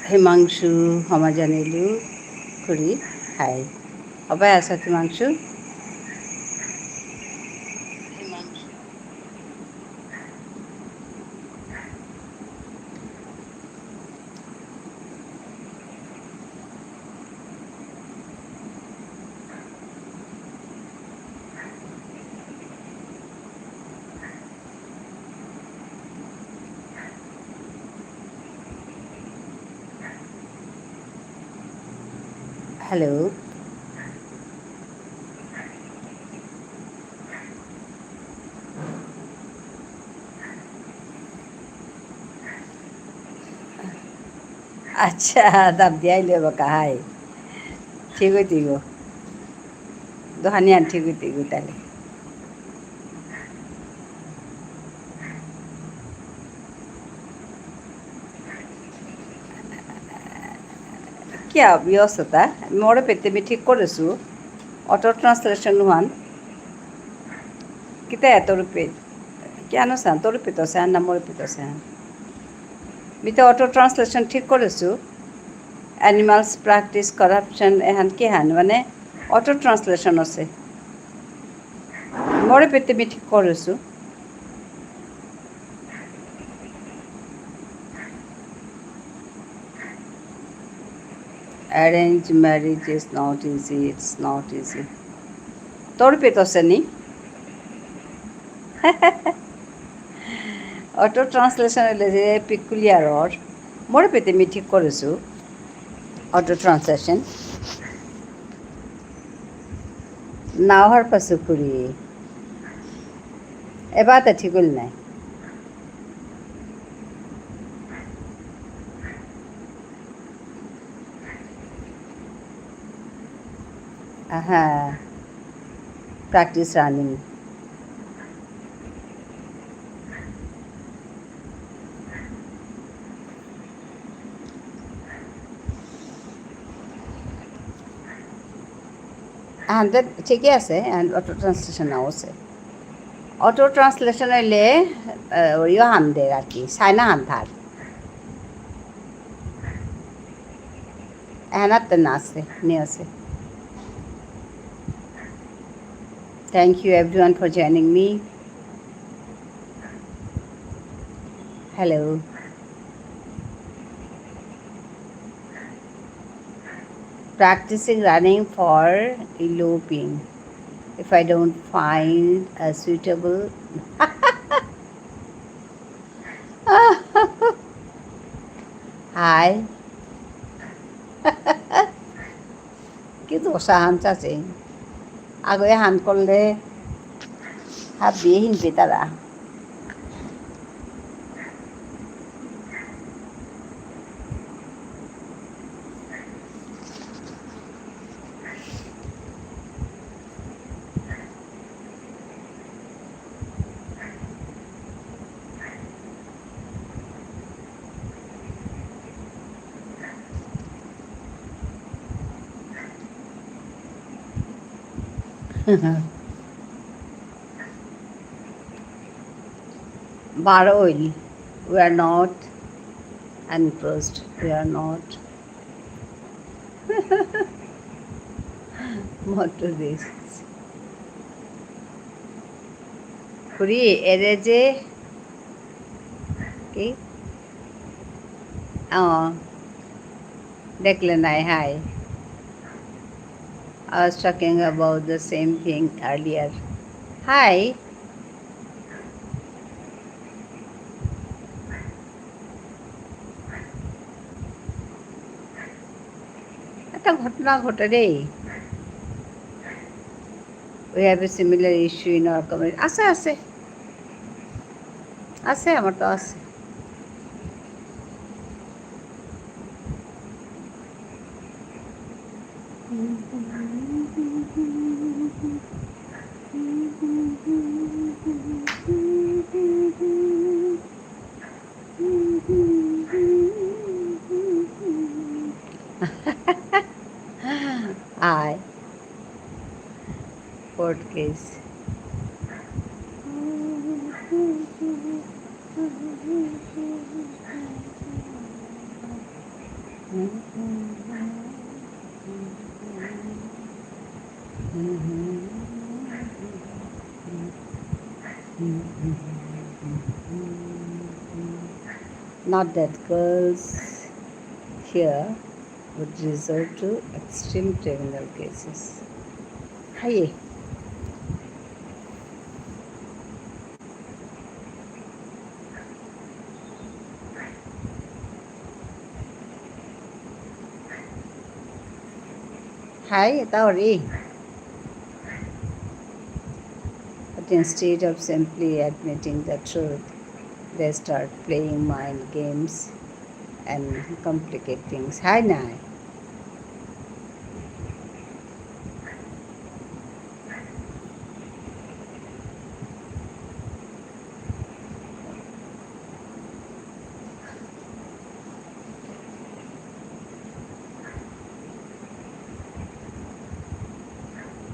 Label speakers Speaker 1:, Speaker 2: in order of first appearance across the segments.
Speaker 1: হিমাংশু সমাজানিলো খুৰী হাই সবাই আছা হিমাংশু হেল্ল' আচ্ছা দাম দিয়াইলে বকা হাই ঠিক দোহানিয়ান ঠিক তাহলে কিয় ব্যস্ততা মোৰে পেটেমি ঠিক কৰিছোঁ auto translation Juan kita ya torpe কেন স্যান তোরপে তো স্যান না মোরপে তো স্যান মিতে অটো ট্রান্সলেশন ঠিক করেছো অ্যানিমালস প্র্যাকটিস করাপশন এহান কি হান মানে অটো ট্রান্সলেশন আছে মোরে পেতে মি ঠিক করেছো arrange marriage is not easy it's not easy তোর পেতছে নি অটো ট্রান্সলেশন হলে যে পিকুলিয়ারর মোরে পেতে মি ঠিক করেছো অটো ট্রান্সলেশন না হওয়ার পাশে করি এবার তো ঠিক হল নাই হ্যাঁ প্র্যাকটিস রানিং হান্ড্রেড ঠিকই আছে অটো ট্রান্সলেশন আছে অটো ট্রান্সলেশন হইলে ওইও হান্দের আর কি সাইনা হান্ধার এহানাতে না আছে নিয়ে আছে thank you everyone for joining me hello practicing running for eloping if I don't find a suitable hi কি দোষা হান চাচে আগে হান করলে হাত দিয়ে হিনবে তারা Baroil, we are not engrossed, we are not motor risks. খুড়ি এরে যে কি দেখলে নাই high I was talking about the same thing earlier. Hi. একটা ঘটনা ঘটে রে we have a similar issue in our community আছে আছে আছে আমার তো আছে আয় court case Not that girls here would resort to extreme criminal cases. Hi. Hi, Tauri. But instead of simply admitting the truth, they start playing mind games and complicate things. Hi, Nai.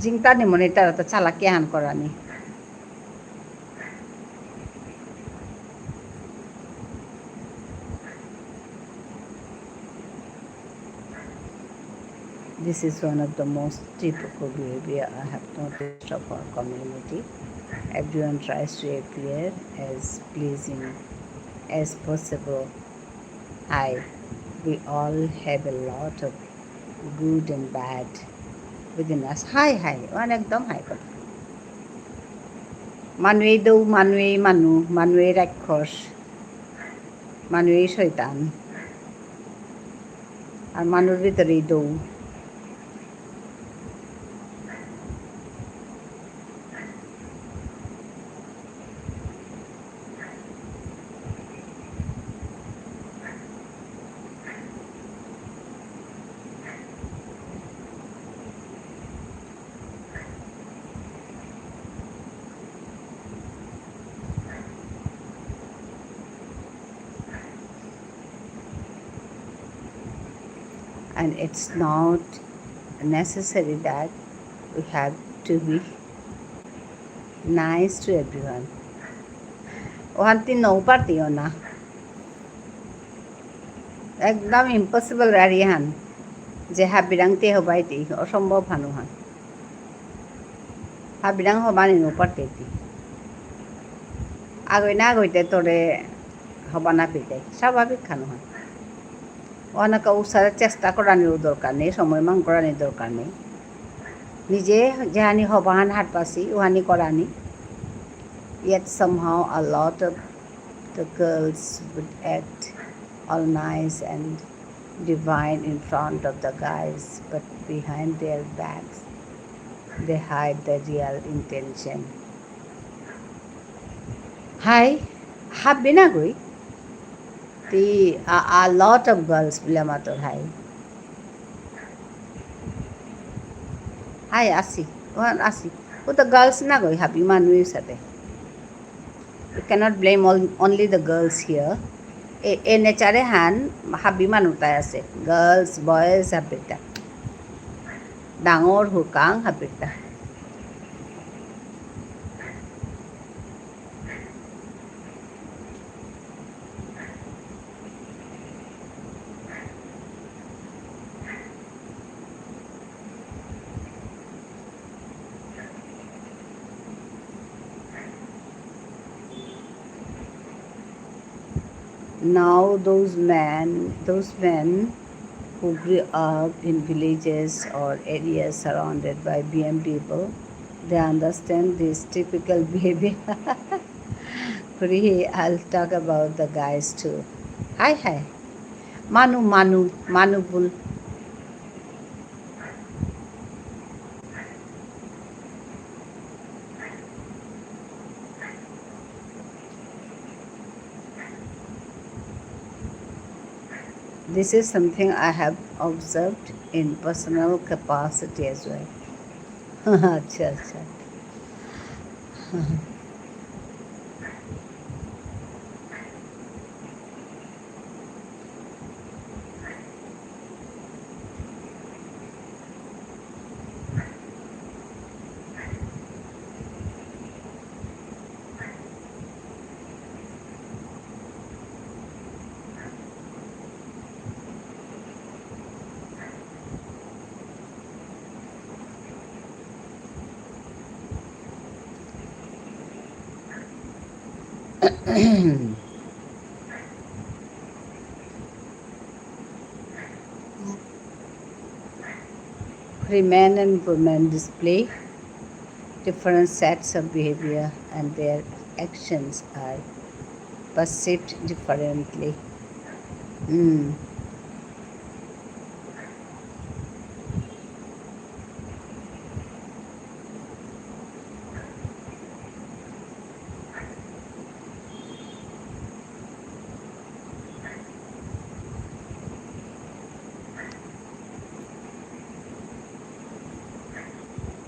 Speaker 1: Jingta ni monitor to chalakihan korani. This is one of the most typical behavior I have noticed of our community. Everyone tries to appear as pleasing as possible. Hi, we all have a lot of good and bad within us. Hi, hi. One ekdom hi কথা মানুষেই দৌ মানুষেই মানুষ মানুষেই রাক্ষস মানুষেই শয়তান আর মানুষ ভিতরেই দৌ and it's not necessary that we have to be nice to everyone. ওখানটি নৌ পারতিও না একদম ইম্পসিবল রারিহান যে হাবিরাংতে হবাইতি অসম্ভব হানুহান হাবিরাং হবানি নৌ পারতেতি আগই না আগইতে তোরে হবা না পেতে স্বাভাবিক খানুহান অনেক উৎসাহের চেষ্টা করানির দরকার নেই সময় মান করানির দরকার নেই নিজে যেহানি হবাহান হাট পাসি ওহানি করানি yet somehow a lot of the girls would act all nice and divine in front of the guys, but behind their backs they hide the real intention. Hi, have been a gui. A lot of girls bilamator hi. Hi, Asi. One Asi. Who the girls na gui happy man sate. You cannot blame only the girls here. A nature han happy manutai ase. Girls, boys happy ta. Dangor hukang happy ta. Now those men who grew up in villages or areas surrounded by BM people, they understand this typical behavior. I'll talk about the guys too. Hi. Manu bull. This is something I have observed in personal capacity as well. अच्छा अच्छा Men and women display different sets of behavior and their actions are perceived differently. Mm.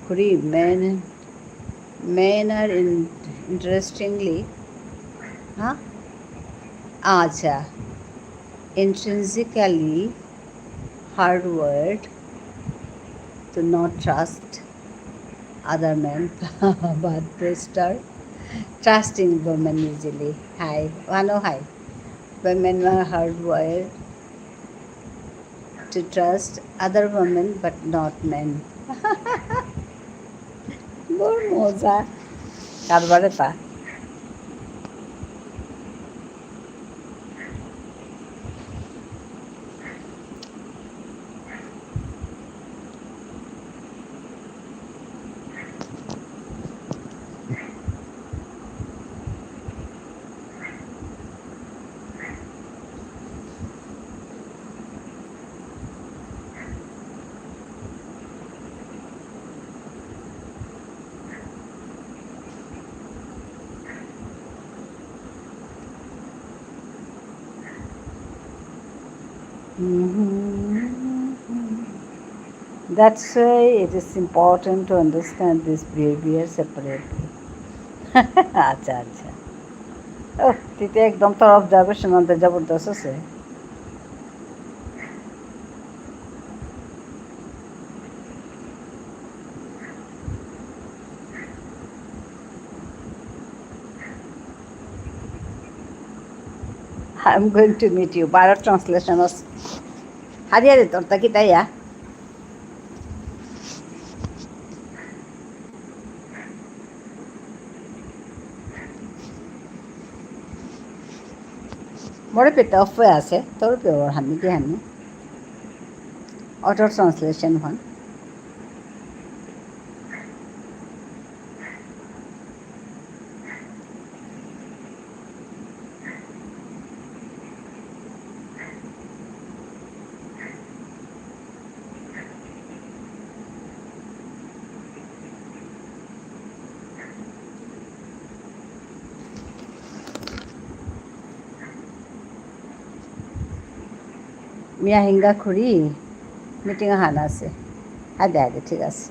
Speaker 1: Kuri, men are interestingly, huh? Acha, intrinsically hardwired to not trust other men, but they start trusting women easily. Hi, Vano, hi. Women are hardwired to trust other women, but not men. বড় মজা কারবারে তা That's why it is important to understand this behavior separately. আচ্ছা আচ্ছা ও তুই তো একদম তোর observation অন্তর জবরদস্ত আছে I'm going to meet you. Bharat translation was Hariyari torta kita ya. More pita off আছে তোর পেওর হামি কি হামি অটো ট্রান্সলেশন হন মিয়া হিঙ্গা খুঁড়ি মিটিং হান আছে আদে আদে ঠিক আছে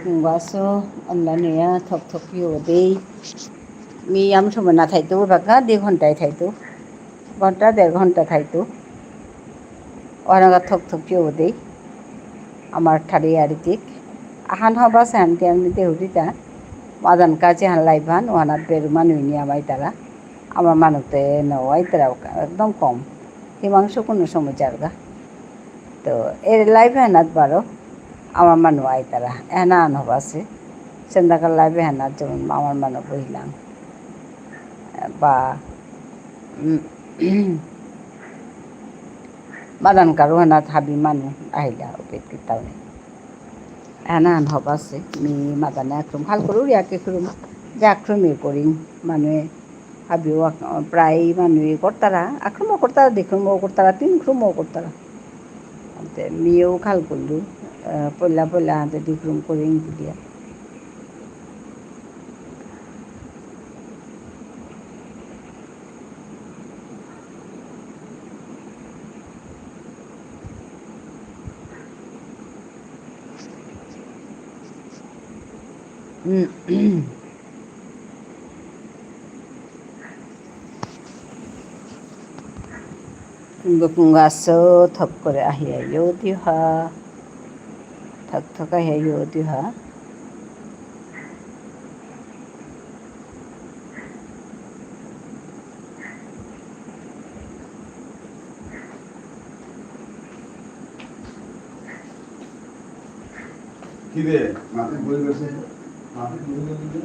Speaker 1: Kung aso anlania thok thok yode mi am সময় থাইতো বাকা 2 ঘন্টায় থাইতো ঘন্টা 1.5 ঘন্টা থাইতো অনাগা থক থক yode আমার ঠাড়ি আরিতিক আহান হবা শান্তি আমি দেহুরিতা মাদান কাজে হান লাইভান ওয়ানাত বেরুমান হইনি আমাই তারা আমার মানুতে নয় তারা একদম কম হিমাংশ কোনো সময় চারগা তো এর লাইভ হেনাত বারো আমার মানুষ আই তারা এনা আনব আছে সন্ধ্যাকাল লাইভে হেনার যেমন আমার মানুষ বহিলাম বা মাদান কারো হেনাত হাবি মানুষ আহিলা উপেত কিতাও এনা আনব আছে মি মাদানে একরম ভাল করো ইয়াকে করুম যে আক্রমে করিম মানুহে হাবিও প্রায় মানুহে করতারা আক্রমও করতারা দেখুমও করতারা 3 ক্রমও করতারা মিয়েও খাল করলু পয়লা পয়লা হাতে ডিক্রম করে ইঙ্কু দিয়া কুঙ্গ আছো থপ করে আহিয়া ইউ দিহা থক থক আহিয়া ইউ দিহা
Speaker 2: কি রে মাথায় বই গেছে মাথায় বই গেছে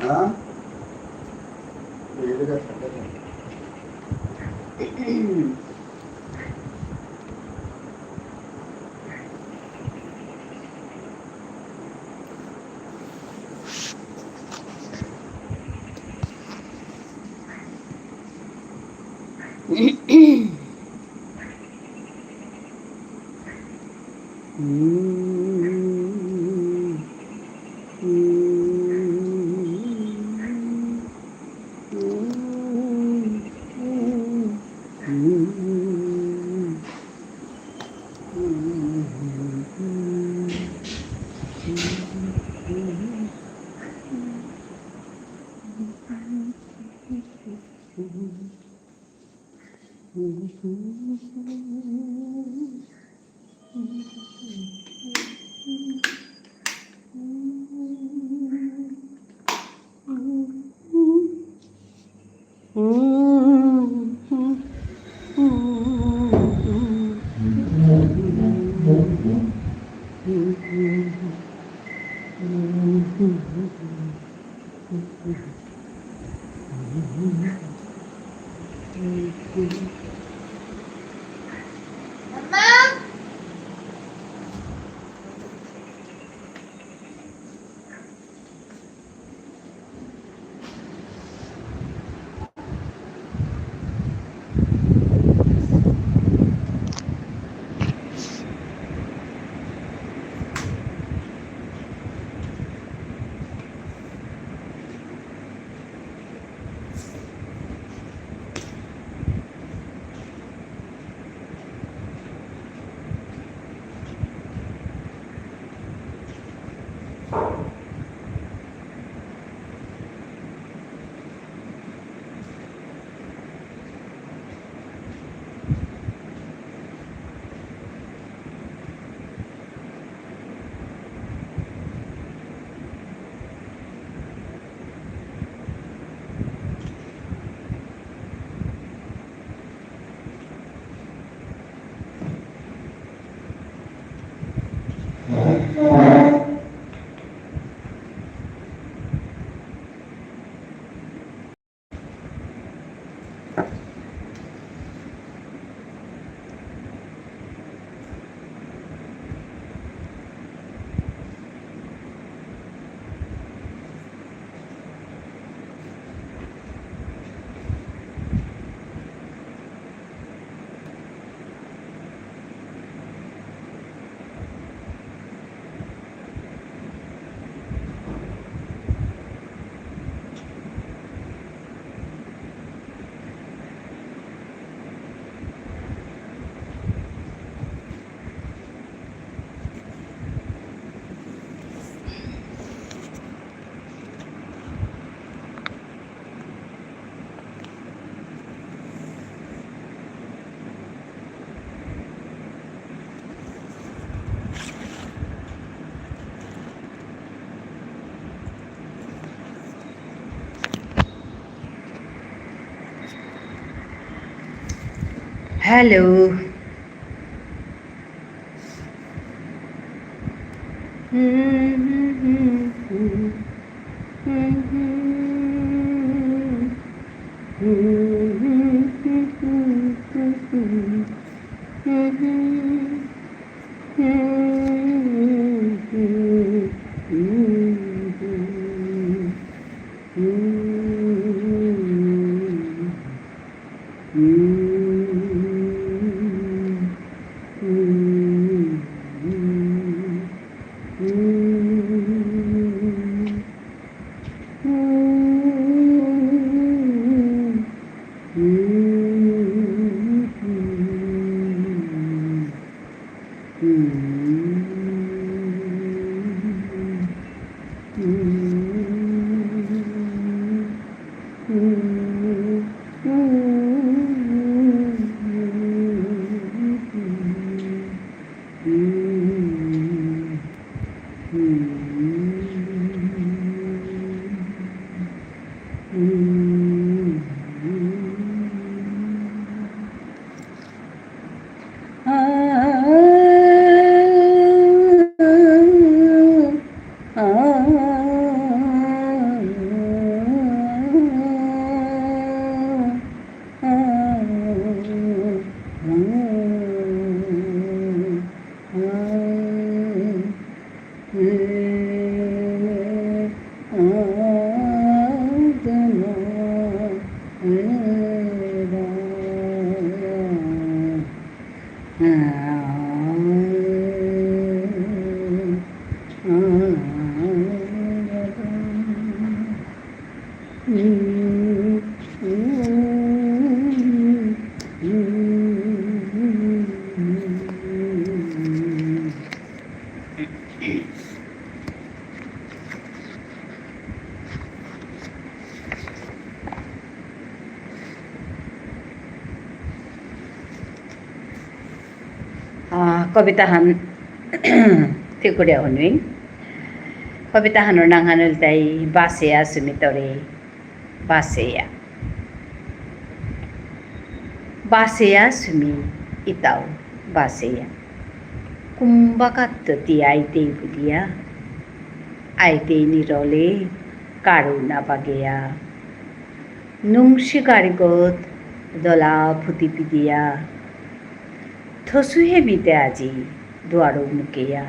Speaker 2: হ্যাঁ এই জায়গা থাকে না।
Speaker 1: Hello kobitahan tikuria hunwing kobitahan nanganul tay baseya sumitore baseya sumi itaw baseya kumbakatta ti aite bulia aite nirole karuna bageya nungshi garigot dola phuti pidiya থসুহে মিতে আজি দুয়ারো মুকেয়া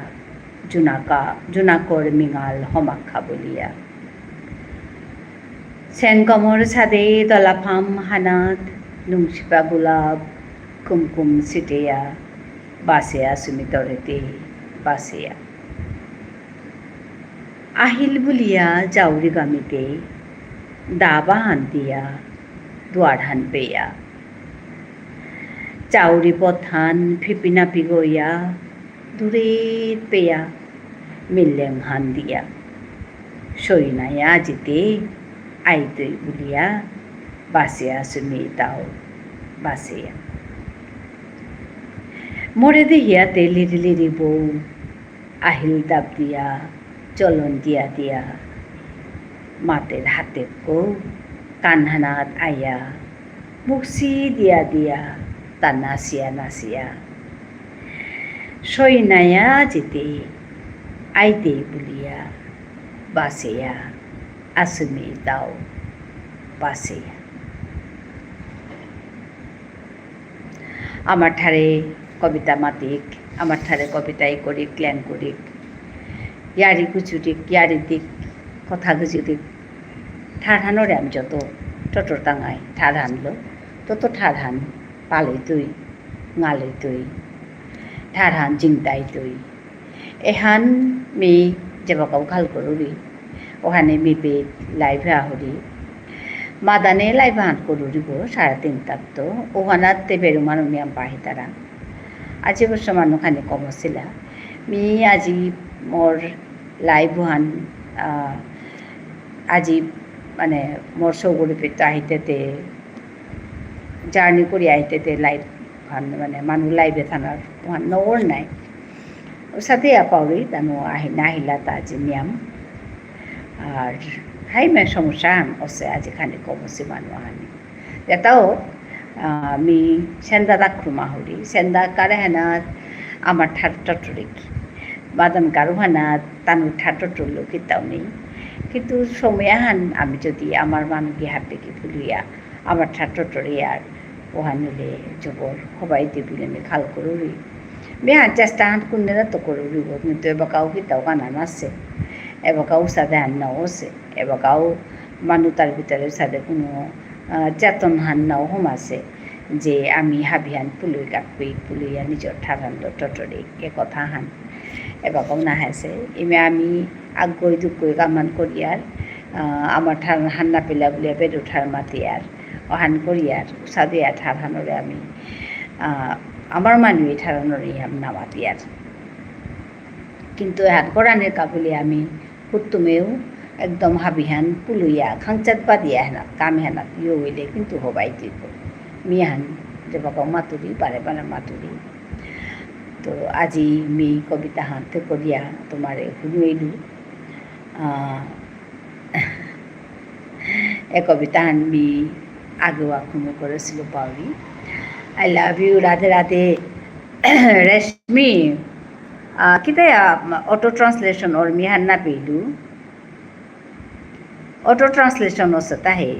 Speaker 1: জোনাকৰ মিঙাল সমাক্ষা বলিয়া চেংকমৰ ছাদে দলাফাম হানাত নুংচিপা গোলাপ কুমকুম চিটেয়া বাছেয়া সুমিতৰেতে বাছেয়া আহিল বুলিয়া জাউৰি গামিতে দাবা হান্তিয়া দুৱাৰ হান পেয়া চাউরি পথান ফিপিনা পিগইয়া দূরে পেয়া মিল্লেং হান দিয়া সইনায়া যেতে আইতই বুলিয়া বাসিয়া সুমি তাও বাসিয়া মরে দেহিয়াতে লিরি লিরি বউ আহিল দাব দিয়া চলন দিয়া দিয়া মাতের হাতে কো কানহানাত আয়া মুখসি দিয়া দিয়া তা নাচিয়া নাচিয়া সইনায়া যেতে আইতে বুলিয়া বাসেয়া আসুমি দাও বাসেয়া আমার ঠারে কবিতা মাতিক আমার ঠারে কবিতাই করিক ক্ল্যান করিক ইয়ারি কুচুরিক ইয়ারি দিক কথা গুজুরিক ঠার হানরে আমি যত টটর টাঙাই ঠার হানলো তত ঠার হান পালে তুই ngaলে তুই ঠার হান জিংতাই তুই এহান মি যেবাকাও খাল করুরি ওখানে মিপে লাইভে আহরি মাদানে লাইভে হান করুরিব 3:30 তাক তো ওখানাতে বেরো মানুষ আম পাহি তারা আজি বছর মানুষ খানি কম ছিলা মি আজি মোর লাইভ হান আজি মানে মোর চৌগুড়ি পেতে আহিতে জার্নি করি আইতে লাইভ মানে মানুষ লাইভে থানার নগর নাই ওর সাথে পাওরি তানো নাহিলা তা আজি নিয়াম আর হাই মে সমস্যা আছে আজি খানি কমছি মানুষ আনি এটাও mi senda dakruma hori senda kare hanat আমার ঠাট্টরিক বাদাম কারো হানাত তানুর ঠাট্টরলো কিতাও নেই কিন্তু সময় হান আমি যদি আমার মানুষকে হাপেকে ফুলিয়া আমার ঠাট্টরি আর ওহানুলে জবর সবাই দিবিলে আমি খাল করুরি মেহান চেষ্টা হান কোনে তো করুরি কিন্তু এবাকাও কিতাও কানান আছে এবাকাও সাদে হান নাও আছে এবাকাও মানুষ তার ভিতরে সাদে কোনো চেতন হান নাও হোম আছে যে আমি হাবিহান পুলুই কাকুই পুলুইয়া নিজৰ ঠারান্দ টটরি এ কথা হান এবাকাও নাহেছে ইমে আমি আগ্গই দুগ্গই কামান করিয়ার আমার ঠার হান্না পেলা বলিয়া বেদ উঠার মাতিয়ার অহান করিয়ার সাদিয়া ঠার হানরে আমি আমার মানুষ ঠারানরে নামাতিয়ার কিন্তু হাত কোরআনের কাবুলে আমি হুত্তুমেও একদম হাবিহান পুলুইয়া খাংচাত বাদিয়া হেনাত কাম হেনাত ইয়ে হইলে কিন্তু হবাই দিব মিয়াহান যে বাবা মাতুরি বারে বারে মাতুরি তো আজি মি কবিতা হাতে করিয়া তোমারে শুনুইলু এ কবিতা হান মি আগেও শুনে করেছিল পাউরি I love you Radhe Radhe রেশমি কিতায়া অটো ট্রান্সলেশন ওর মিহান না পেলু অটো ট্রান্সলেশন হচ্ছে তাহে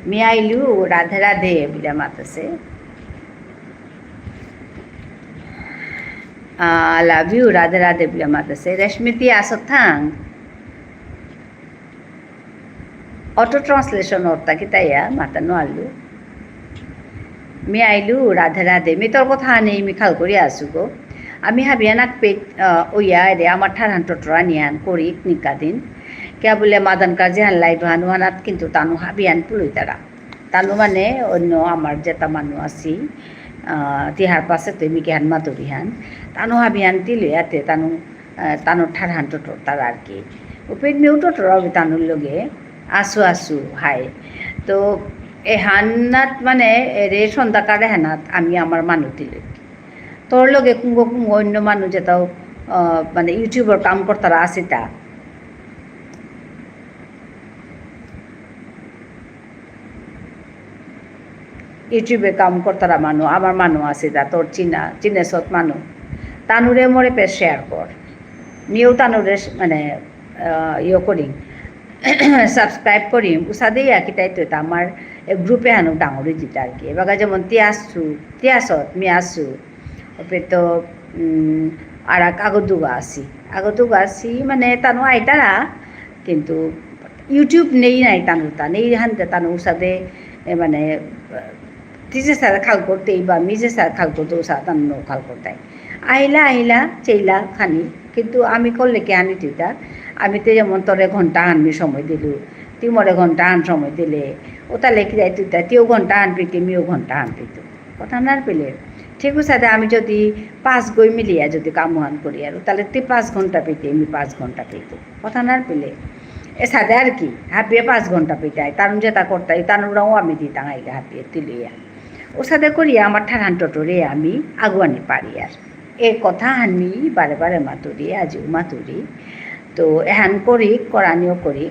Speaker 1: मी आयलू राधे राधे बिला मातसे लव यू राधे राधे बिला मातसे रेशमी ती असत थांग ऑटो ट्रान्सलेशन होता की ताया माता नो आलू मी आयलू राधे राधे मी তোর কথা নেই मी খাল করি আসু গো আমি হাবিয়ানাক পেট ওয়া রে আমার ঠারান টটরা নিয়ান করি নিকা দিন কে বলে মাদান কাজে হান লাইভ হানুয়ানাত কিন্তু তানু হাবিয়ান পুলুই তারা তানু মানে অন্য আমার যেটা মানুষ আছি তিহার পাশে তুমি কে হান মাতুরি হান তানু হাবিয়ান তিলে ইয়াতে তানু তানু ঠার হান টটর তারা আর কি উপেট মেউ টটর হবে তানুর লগে আসু আসু হাই তো এ হান্নাত মানে রে সন্ধ্যাকারে হানাত আমি আমার মানুষ দিলে তোর লগে কুঙ্গ কুঙ্গ অন্য মানুষ যেটাও মানে ইউটিউবের কাম করতারা আছে তা ইউটিউবে কাম করতারা মানুষ আমার মানুষ আছে তা তোর চিনেছত মানুষ তানুরে মরে পে শেয়ার কর নিয়েও তানুরে মানে ইয়ে করিম সাবস্ক্রাইব করিম উষাদেই আর কি তাই তো আমার গ্রুপে হানো ডাঙরি দিতা আর কি এবার যেমন তিয়াসত মি আসু ওপরে তো আর আগদুগা আছি মানে তানু আইতারা কিন্তু ইউটিউব নেই নাই তানুতা নেই হানতে তানু উষাদে মানে তিজে সারা খাল করতেই বা মিজে সারা খাল করতে উষা তানু খাল করতাই আহিলা চেইলা খানি কিন্তু আমি করলে কি আনি তুইতা আমি তো যেমন তোরে ঘন্টা আনবি সময় দিলু তুই মরে ঘন্টা আন সময় দিলে ও তাহলে কি যাই তুইতা তুইও ঘন্টা আনবি তুমিও ঘন্টা আনবি তো কথা না পেলে ঠিক আছে আমি যদি 5 গই মিলিয়া যদি কামহান করি আর তাহলে তুই 5 ঘন্টা পেতে আমি 5 ঘন্টা পেতো কথা না পেলে এ সাথে আর কি হাঁপিয়ে 5 ঘন্টা পেতাই তারুন যেটা করতাই তানুরাও আমি দিতাম আইকে হাঁপিয়ে তুলিয়া ও সাথে করিয়া আমার ঠারান টটরে আমি আগুয়ানি পারি আর এ কথা আমি বারে বারে মাতুরি আজিও মাতুরি তো এহান করি করানিও করি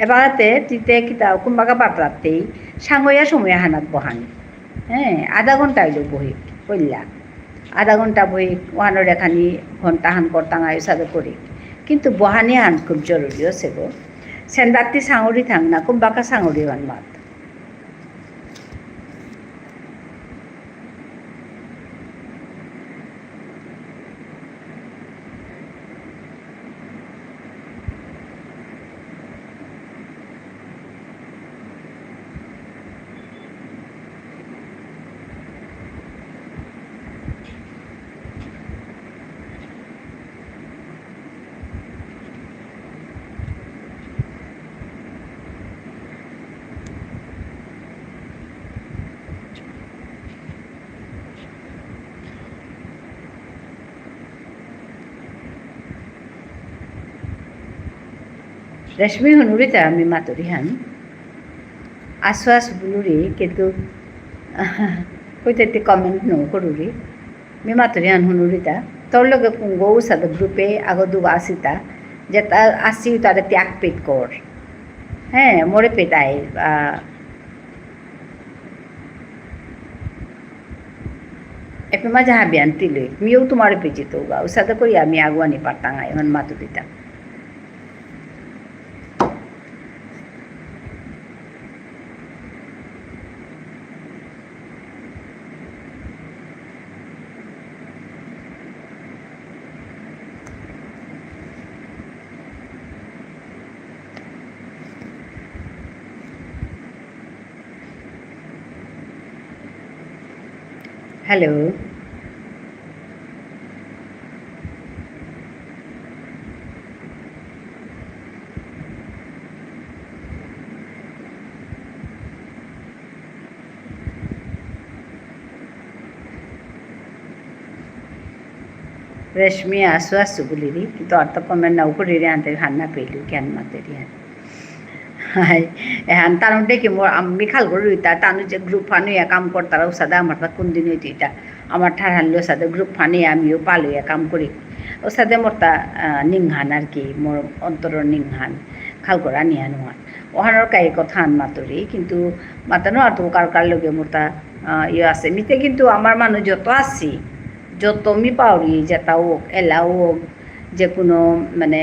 Speaker 1: এবারতে তিতে কিতা কোনবাকা বাতরাতেই সাঙ্গইয়া সময় হানাত বহানি হ্যাঁ আধা ঘন্টা হইল বহি কইলা আধা ঘন্টা বহি ওয়ানোর এখানি ঘন্টা হান করতাঙায় সাথে করি কিন্তু বহানি হান খুব জরুরি আছে গো সেন্দাতি সাঙরি থাং না কোনবাকা সাঙরি হান মাত রেশমি হনুরিতা আমি মাতুরি হান আশ্বাস বুলুরি কিন্তু কইতে কমেন্ট নো করুরি मी मातुरी हान हनुरिता তোর লগে কুঙ্গো সাদ গ্রুপে আগো দুগা আসিতা যেটা আসি তারে ত্যাগ পেট কর More petai. Epe maja habian tilu. Miu tu more pejito ga. Usada ko ya mi agwa ni patangai man matu dita. Hello. Rashmi asu buliri. Kita arta komen na ukur iri ante hanna pelu kian materi. Hai, tanu deki mor ami khal guru ita tanu je group fanu ya kam kortara usada amar ta kundin iti ita amar thar hallo sada group fani amiu palu ya kam kori usade morta ninghan ar ki mor ontoro ninghan khal gora ni anuan ohanor kai kothan maturi কিন্তু matano আর তো কার লগে মোরতা ইয়ে আছে মিতে কিন্তু আমার মানুষ যত আসি যত মি পাউরি যেটা হোক এলা হোক যে কোনো মানে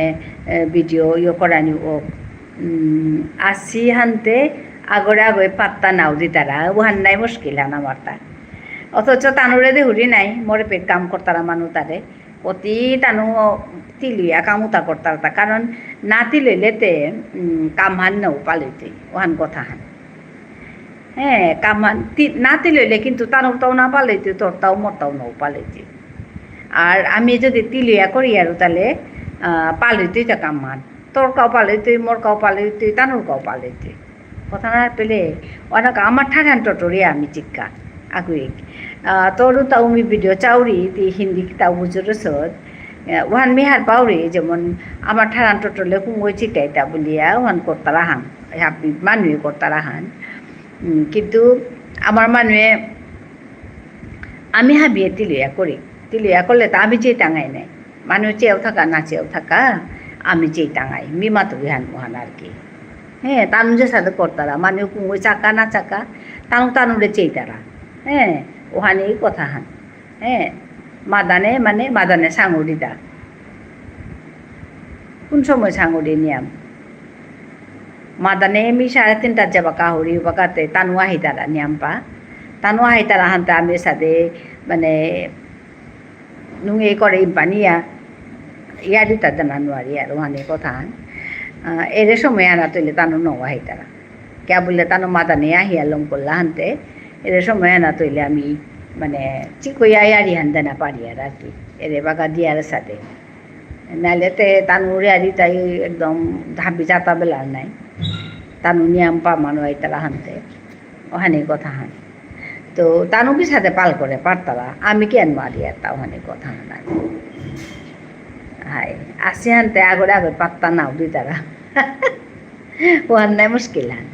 Speaker 1: ভিডিও ইয়ে করানি হোক আসি হানতে আগরে আগে পাত্তা নাও দি তারা ওহান নাই মুশকিল হান আমার তা অথচ তানুরে দে হুরি নাই মরে পেট কাম করতারা মানু তারে অতি তানু তিলিয়া কামুতা করতারা কারণ না তিলেলেতে কাম হান নাও পালিতে ওহান কথা হান কাম হান না তিলেলে কিন্তু তানুরটাও না পালিতে তোরটাও মরটাও নাও পালিতে আর আমি যদি তিলিয়া করি আর তাহলে পালিতেই তো কাম হান তোর কাউ পালে তুই মোর কাউ পালে তুই তানুর কাউ পালে তুই কথা না পেলে অনেক আমার ঠাকান টটরি আমি চিক্কা আগুই তোরও তাও মি ভিডিও চাউরি তুই হিন্দি তাও বুঝর সদ ওহান মিহার পাউরি যেমন আমার ঠাকান টটলে কুমই চিটাইতা বলিয়া ওহান করতারা হান হাপি মানুষ করতারা হান কিন্তু আমার মানুষে আমি হাবিয়ে তিলিয়া করি তিলিয়া করলে তা আমি চেয়ে টাঙাই নাই মানুষ চেয়েও থাকা না চেয়েও থাকা আমি যেই টাঙাই মি মাতো বিহান মহান আর কি তানু যে সাথে করতারা মানে কুমো চাকা না চাকা তানুরে চেই তারা ওহানেই কথা হান মাদানে সাঙুরি দা কোন সময় সাঙুরি নিয়াম মাদানে মি 3:30 যাবা কাহুরি বাকাতে তানু আহি তারা নিয়াম পা তানু আহি তারা হানতে আমি সাথে মানে নুয়ে করে পানিয়া ইয়া দিতা জানা নোৱাৰি আৰু মানে কথা এৰে সময় আনা তৈলে তানো নহাই তারা কে বললে তানো মাদানে আহিয়া লং করলা হানতে এরে সময় আনা তৈলে আমি মানে চিকইয়া ইয়ারি হান দেনা পারি আর কি এরে বাগা দিয়ার সাথে নাইলেতে তানুরে আরি তাই একদম ধাপি চাতা বেলার নাই তানু নিয়াম পা মানুষ তারা হানতে ওখানে কথা হান তো তানু কি সাথে পাল করে পারতারা আমি কেন মারি আর তা ওখানে কথা হান হাই আসি হানতে আগরে পাত্তা নাও দি তারা ওহান নাই মুশকিল হান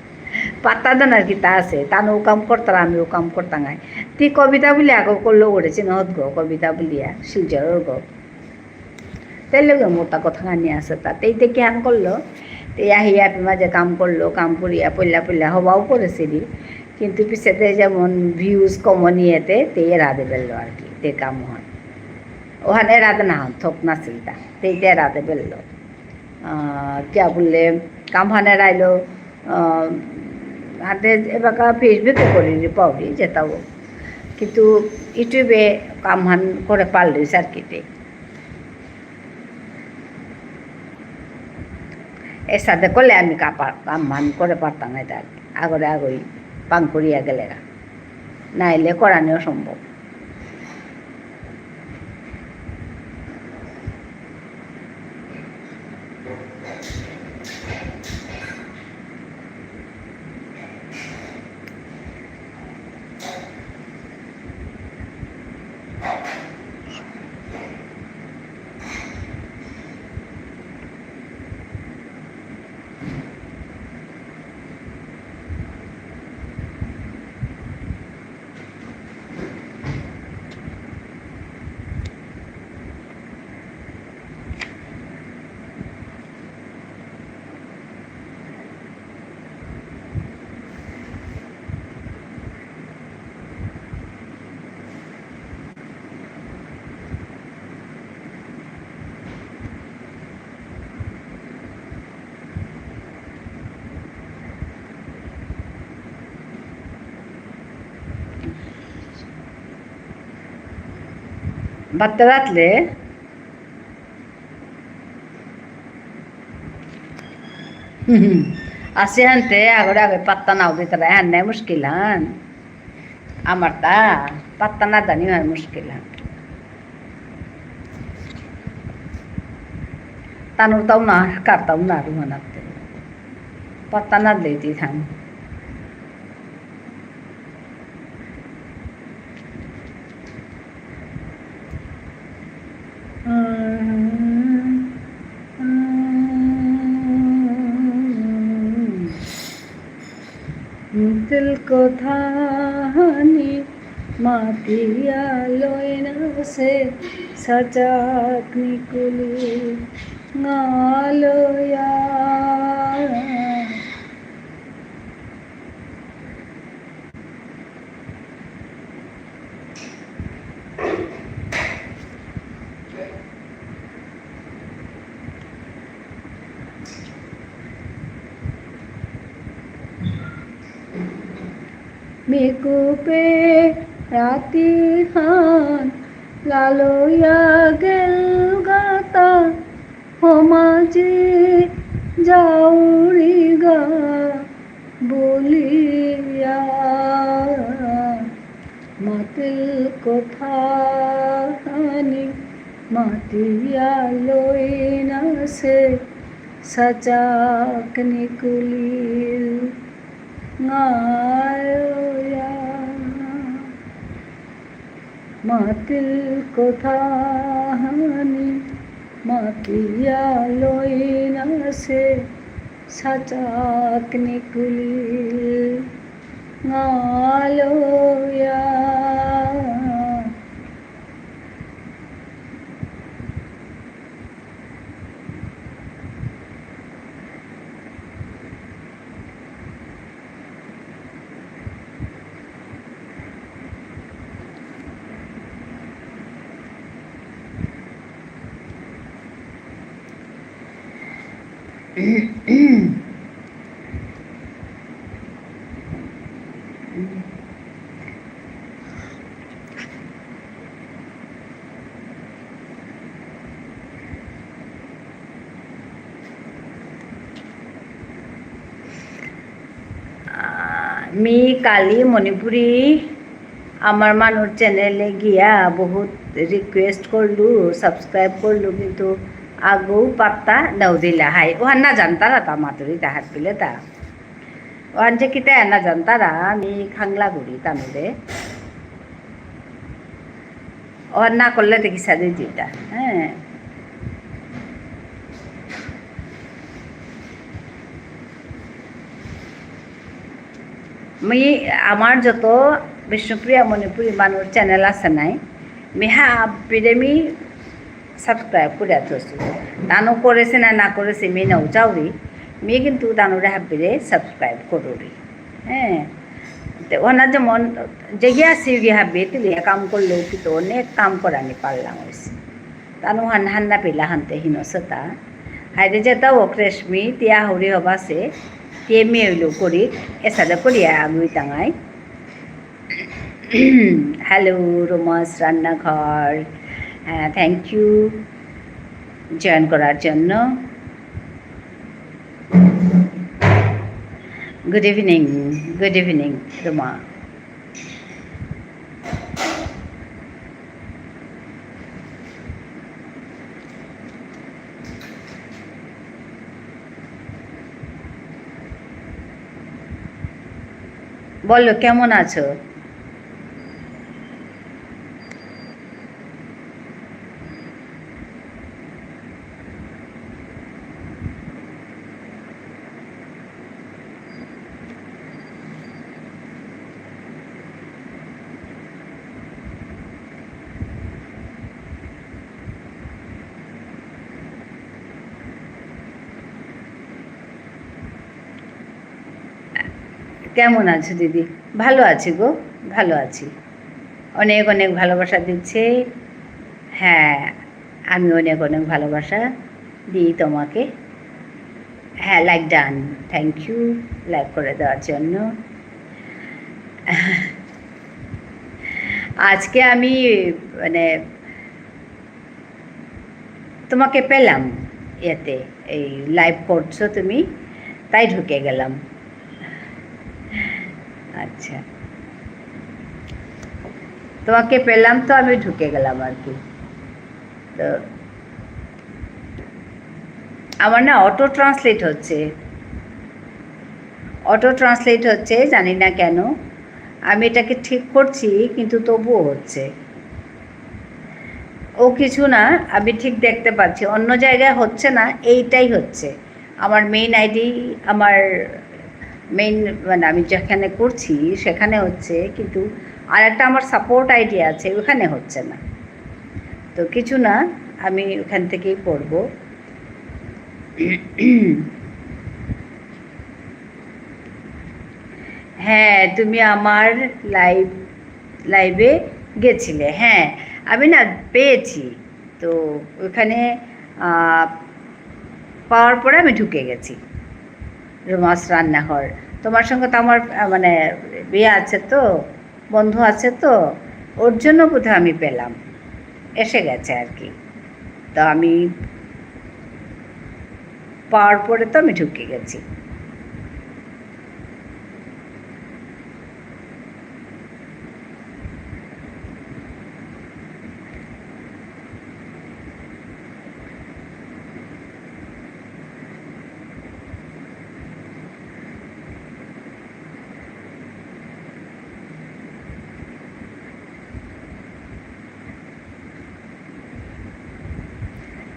Speaker 1: পাত্তা দেনার কি তা আছে তানু কাম করতারা আমিও কাম করতাম গাই তুই কবিতা বলি আগে করলো ওরেছি নহত গো কবিতা বলিয়া শিলচরের গো তাই লগে মোটা কথা নিয়ে আসে তাতেই দেখে হান করলো এই আহিয়া মাঝে কাম করলো কাম করিয়া পল্লা হবাও করেছিলি কিন্তু পিছাতে যেমন ভিউজ কমনিয়েতে তে এরাদে বেললো আর কি তে কাম হন ওখানে এরাদে না হন থোক নাছিল তা তেইতে এরাদে বেললো क्या বললে কাম হান এরাইলো হাতে এবার ফেসবুকে করি পাওরি যেতাও কিন্তু ইউটিউবে কাম হান করে পারলি সার্কিটে এর সাথে করলে আমি কাম হান করে পারতাম না তার আগরে আগই পাং করিয়া গেলে নাইলে করানো সম্ভব ভাতটা রাতলে আসি আনতে আগরে আগে পাত্তা নাও দিতে হ্যাঁ নাই মুশকিল হান আমার তা পাত্তা না জানি হয় মুশকিল হান তানোর তাও না কারতাম না আর মানাতে পাত্তা না দিতে থাম दिल को थानी मातिया लोयना से सजाक निकली गालोया মেকুপে রাতি হান লালোয়া গেল গাতা হোমাজি যাউরি গা বলিয়া মাতিল কোথানি মাতিয়া লইনা সে সজাক নিকুলিল গায়া মাতিল কোথানি মাতিয়া লইনা সে সজাক নিকুলিল গালোয়া मी काली मणिपुरी আমার মানুষ চ্যানেলে গিয়া বহুত রিকোয়েস্ট করলু সাবস্ক্রাইব করলু কিন্তু আগেও পাত্তা নাও দিলা হাই ওহান না জানতারা তা মাতুরি তাহার পিলে তা ওহান যে কিতা না জানতারা আমি খাংলা গুড়ি তানুরে ওহান না করলে দেখি সাদি দিতা হ্যাঁ मी আমার যত বিষ্ণুপ্রিয়া মণিপুরী মানুষ চ্যানেল আছে নাই मी হাবিরে मी সাবস্ক্রাইব করে থসু তানো করেছে না করেছে मी নাও যাওরি मी কিন্তু তানোরে হাবিরে সাবস্ক্রাইব করুরি হ্যাঁ তো ওনা যেমন জেগিয়া সিগি হাবি তুলি কাম করলেও কিন্তু অনেক কাম করানি পারলাম হয়েছে তানো হান্না পেলা হানতে হিনসতা হাইরে যেটা ওক রেশমি তিয়া হরি হবাসে তে মেয়েলো করি এসাদা করিয়া আগুই টাঙাই হ্যালো রোমাস রান্নাঘর হ্যাঁ থ্যাংক ইউ জয়েন করার জন্য গুড ইভিনিং রোমা বলো কেমন আছো কেমন আছো দিদি ভালো আছি গো ভালো আছি অনেক অনেক ভালোবাসা দিচ্ছে হ্যাঁ আমি অনেক অনেক ভালোবাসা দিই তোমাকে হ্যাঁ like done thank you like করে দেওয়ার জন্য আজকে আমি মানে তোমাকে পেলাম এতে, এই লাইভ করছো তুমি, তাই ঢুকে গেলাম। আচ্ছা, তোমাকে পেলাম তো আমি ঢুকে গেলাম আর কি। তো আমার না অটো ট্রান্সলেট হচ্ছে, জানি না কেন। আমি এটাকে ঠিক করছি কিন্তু তবুও হচ্ছে। ও কিছু না, আমি ঠিক দেখতে পাচ্ছি, অন্য জায়গায় হচ্ছে না, এইটাই হচ্ছে। আমার মেইন আইডি, আমার মেইন মানে আমি যেখানে করছি সেখানে হচ্ছে, কিন্তু আর একটা আমার সাপোর্ট আইডি আছে, ওখানে হচ্ছে না। তো কিছু না, আমি ওখান থেকেই পড়ব। হ্যাঁ, তুমি আমার লাইভে গেছিলে। হ্যাঁ, আমি না পেয়েছি, তো ওখানে পাওয়ার পরে আমি ঢুকে গেছি রোমাস রান্নাঘর। তোমার সঙ্গে তো আমার মানে বিয়ে আছে, তো বন্ধু আছে, তো ওর জন্য বোধহয় আমি পেলাম, এসে গেছে আর কি। তো আমি পাওয়ার পরে তো আমি ঢুকে গেছি।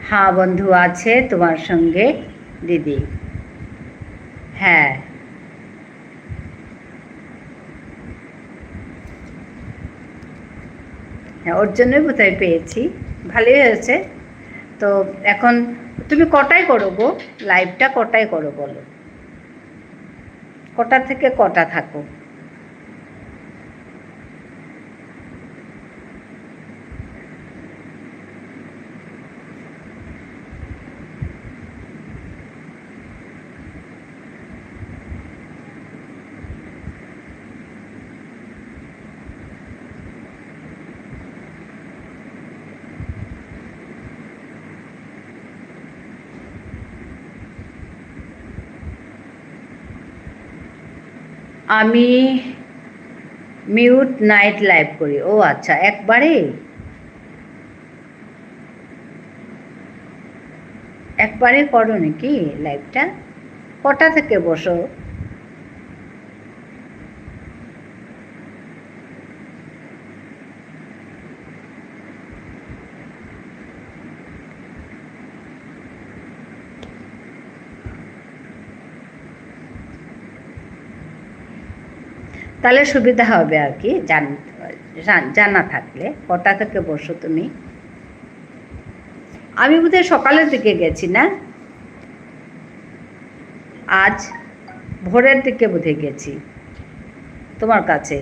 Speaker 1: হ্যাঁ, বন্ধু আছে তোমার সঙ্গে দিদি। হ্যাঁ, হ্যাঁ, ওর জন্যই বোধহয় পেয়েছি। ভালোই হয়েছে। তো এখন তুমি কটায় করো গো লাইভটা? কটায় করো বলো? কটা থেকে কটা থাকো? আমি মিউট নাইট লাইভ করি। ও আচ্ছা, একবারে করো নাকি লাইভটা? কটা থেকে বসো? তাহলে সুবিধা হবে আর কি, জানা থাকলে। কটা থেকে বসো তুমি? আমি বোধহয় সকালের দিকে গেছি না, আজ ভোরের দিকে বোধহয় গেছি তোমার কাছে।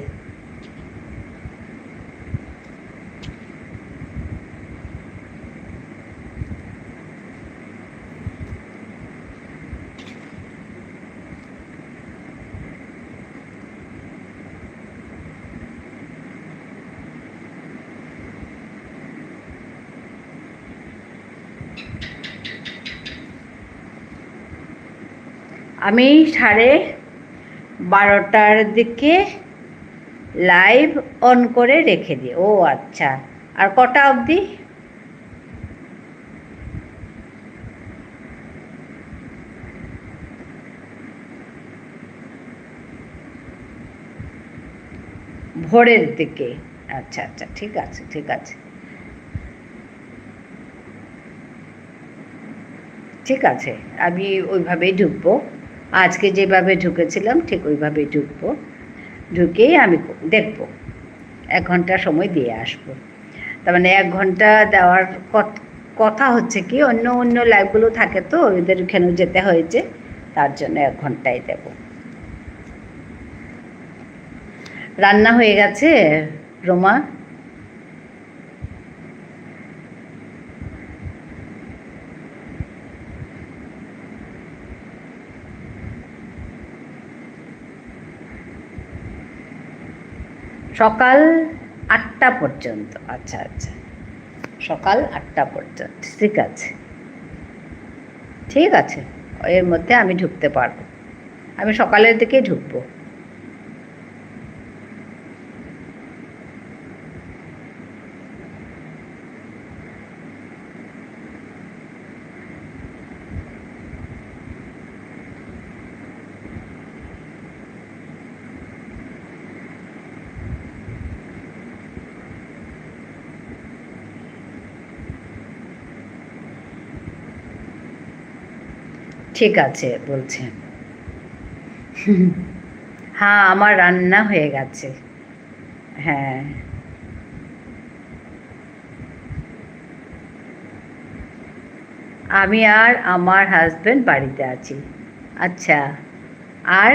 Speaker 1: আমি 12:30টার দিকে লাইভ অন করে রেখে দিই। ও আচ্ছা, আর কটা অবধি? ভোরের দিকে। আচ্ছা আচ্ছা, ঠিক আছে ঠিক আছে ঠিক আছে, আমি ওইভাবেই ঢুকবো। আজকে যেভাবে ঢুকেছিলাম ঠিক ওইভাবেই ঢুকবো। ঢুকেই আমি দেখবো, 1 ঘন্টা সময় দিয়ে আসবো। তার মানে 1 ঘন্টা দেওয়ার কথা হচ্ছে কি, অন্য অন্য লাইভগুলো থাকে তো ওদের ওখানেও যেতে হয়েছে, তার জন্য 1 ঘন্টাই দেব। রান্না হয়ে গেছে রোমা? সকাল 8টা পর্যন্ত? আচ্ছা আচ্ছা, সকাল 8টা পর্যন্ত। ঠিক আছে, ঠিক আছে, এর মধ্যে আমি ঢুকতে পারবো। আমি সকালের দিকেই ঢুকবো। ঠিক আছে বলছেন। হ্যাঁ, আমার রান্না হয়ে গেছে। হ্যাঁ, আমি আর আমার হাজবেন্ড বাড়িতে আছি। আচ্ছা, আর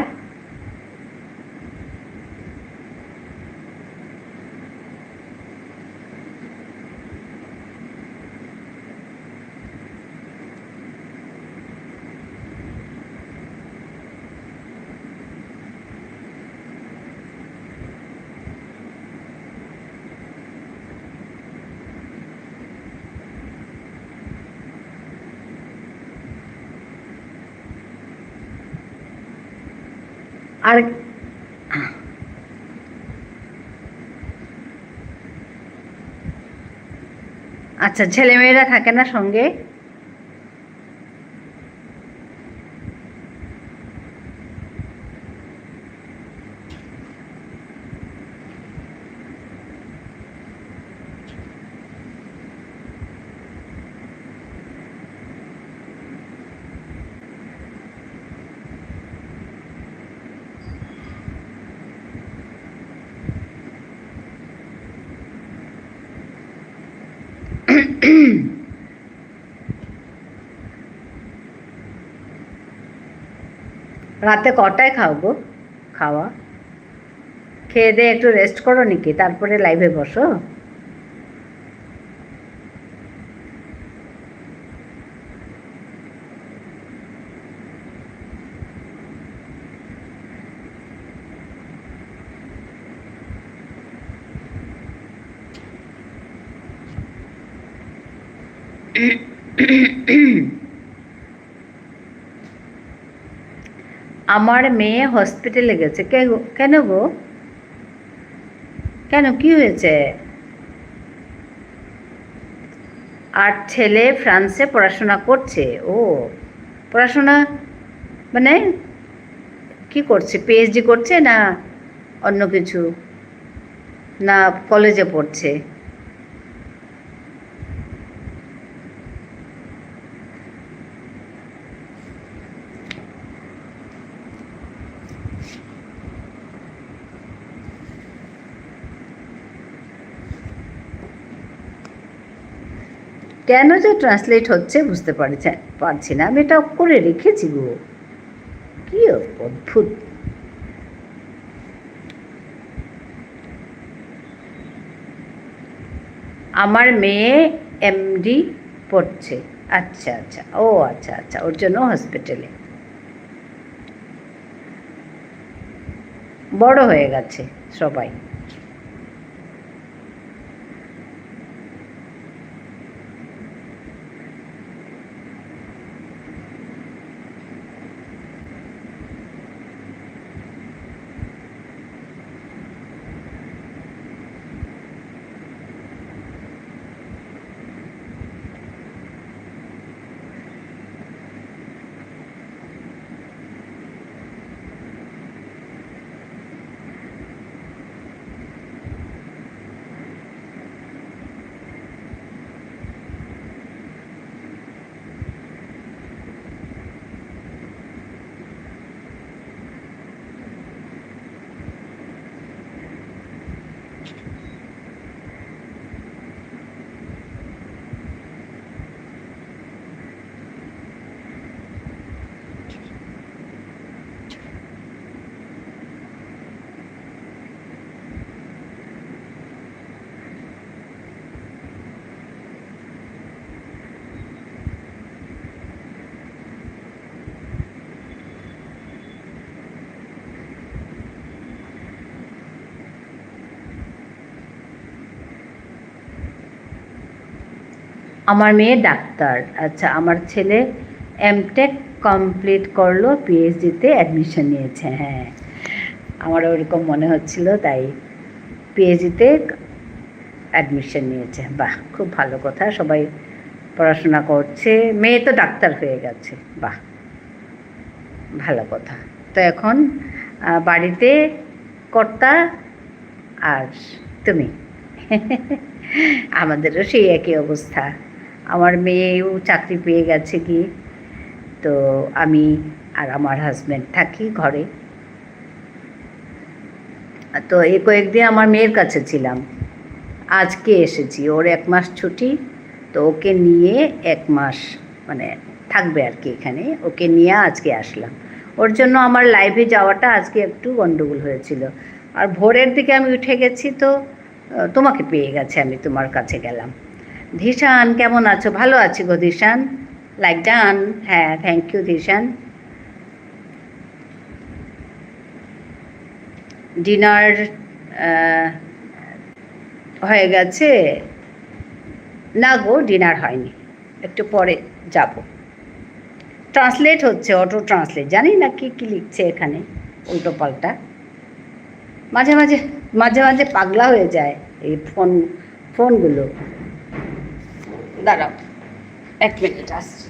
Speaker 1: আর আচ্ছা, ছেলেমেয়েরা থাকে না সঙ্গে? রাতে কটায় খাও গো? খাওয়া খেয়ে দিয়ে একটু রেস্ট করো নাকি, তারপরে লাইভে বসো? আমার মেয়ে হসপিটালে গেছে। কেন গো? কেন, কি হয়েছে? আর ছেলে ফ্রান্সে পড়াশোনা করছে? ও, পড়াশোনা মানে কি করছে? পিএইচডি করছে না অন্য কিছু, না কলেজে পড়ছে? কেন যে ট্রান্সলেট হচ্ছে বুঝতে পারছি না। আমি এটা করে রেখেছি গো, কি অদ্ভুত। আমার মেয়ে এমডি পড়ছে। আচ্ছা আচ্ছা, ও আচ্ছা আচ্ছা, ওর জন্য হসপিটালে। বড় হয়ে গেছে সবাই। আমার মেয়ে ডাক্তার। আচ্ছা, আমার ছেলে এমটেক কমপ্লিট করলো, পিএইচডিতে অ্যাডমিশন নিয়েছে। হ্যাঁ, আমারও ওরকম মনে হচ্ছিল, তাই পিএইচডিতে অ্যাডমিশন নিয়েছে। বাহ, খুব ভালো কথা, সবাই পড়াশোনা করছে। মেয়ে তো ডাক্তার হয়ে গেছে, বাহ, ভালো কথা। তো এখন বাড়িতে কর্তা আর তুমি। আমাদেরও সেই একই অবস্থা। আমার মেয়েও চাকরি পেয়ে গেছে কি, তো আমি আর আমার হাজব্যান্ড থাকি ঘরে। তো এই কয়েকদিন আমার মেয়ের কাছে ছিলাম, আজকে এসেছি। ওর 1 মাস ছুটি, তো ওকে নিয়ে 1 মাস মানে থাকবে আর কি এখানে, ওকে নিয়ে আজকে আসলাম। ওর জন্য আমার লাইভে যাওয়াটা আজকে একটু গন্ডগোল হয়েছিল। আর ভোরের দিকে আমি উঠে গেছি, তো তোমাকে পেয়ে গেছে, আমি তোমার কাছে গেলাম। ধিশান কেমন আছো? ভালো আছি গো ধিশান, লাইক ডান। হ্যাঁ, থ্যাংক ইউ ধিশান। ডিনার হয়ে গেছে? না গো, ডিনার হয়নি, একটু পরে যাব। ট্রান্সলেট হচ্ছে, অটো ট্রান্সলেট, জানি না কী কী লিখছে এখানে উল্টো পাল্টা। মাঝে মাঝে মাঝে মাঝে পাগলা হয়ে যায় এই ফোনগুলো। দাঁড়াও 1 মিনিট আসছি।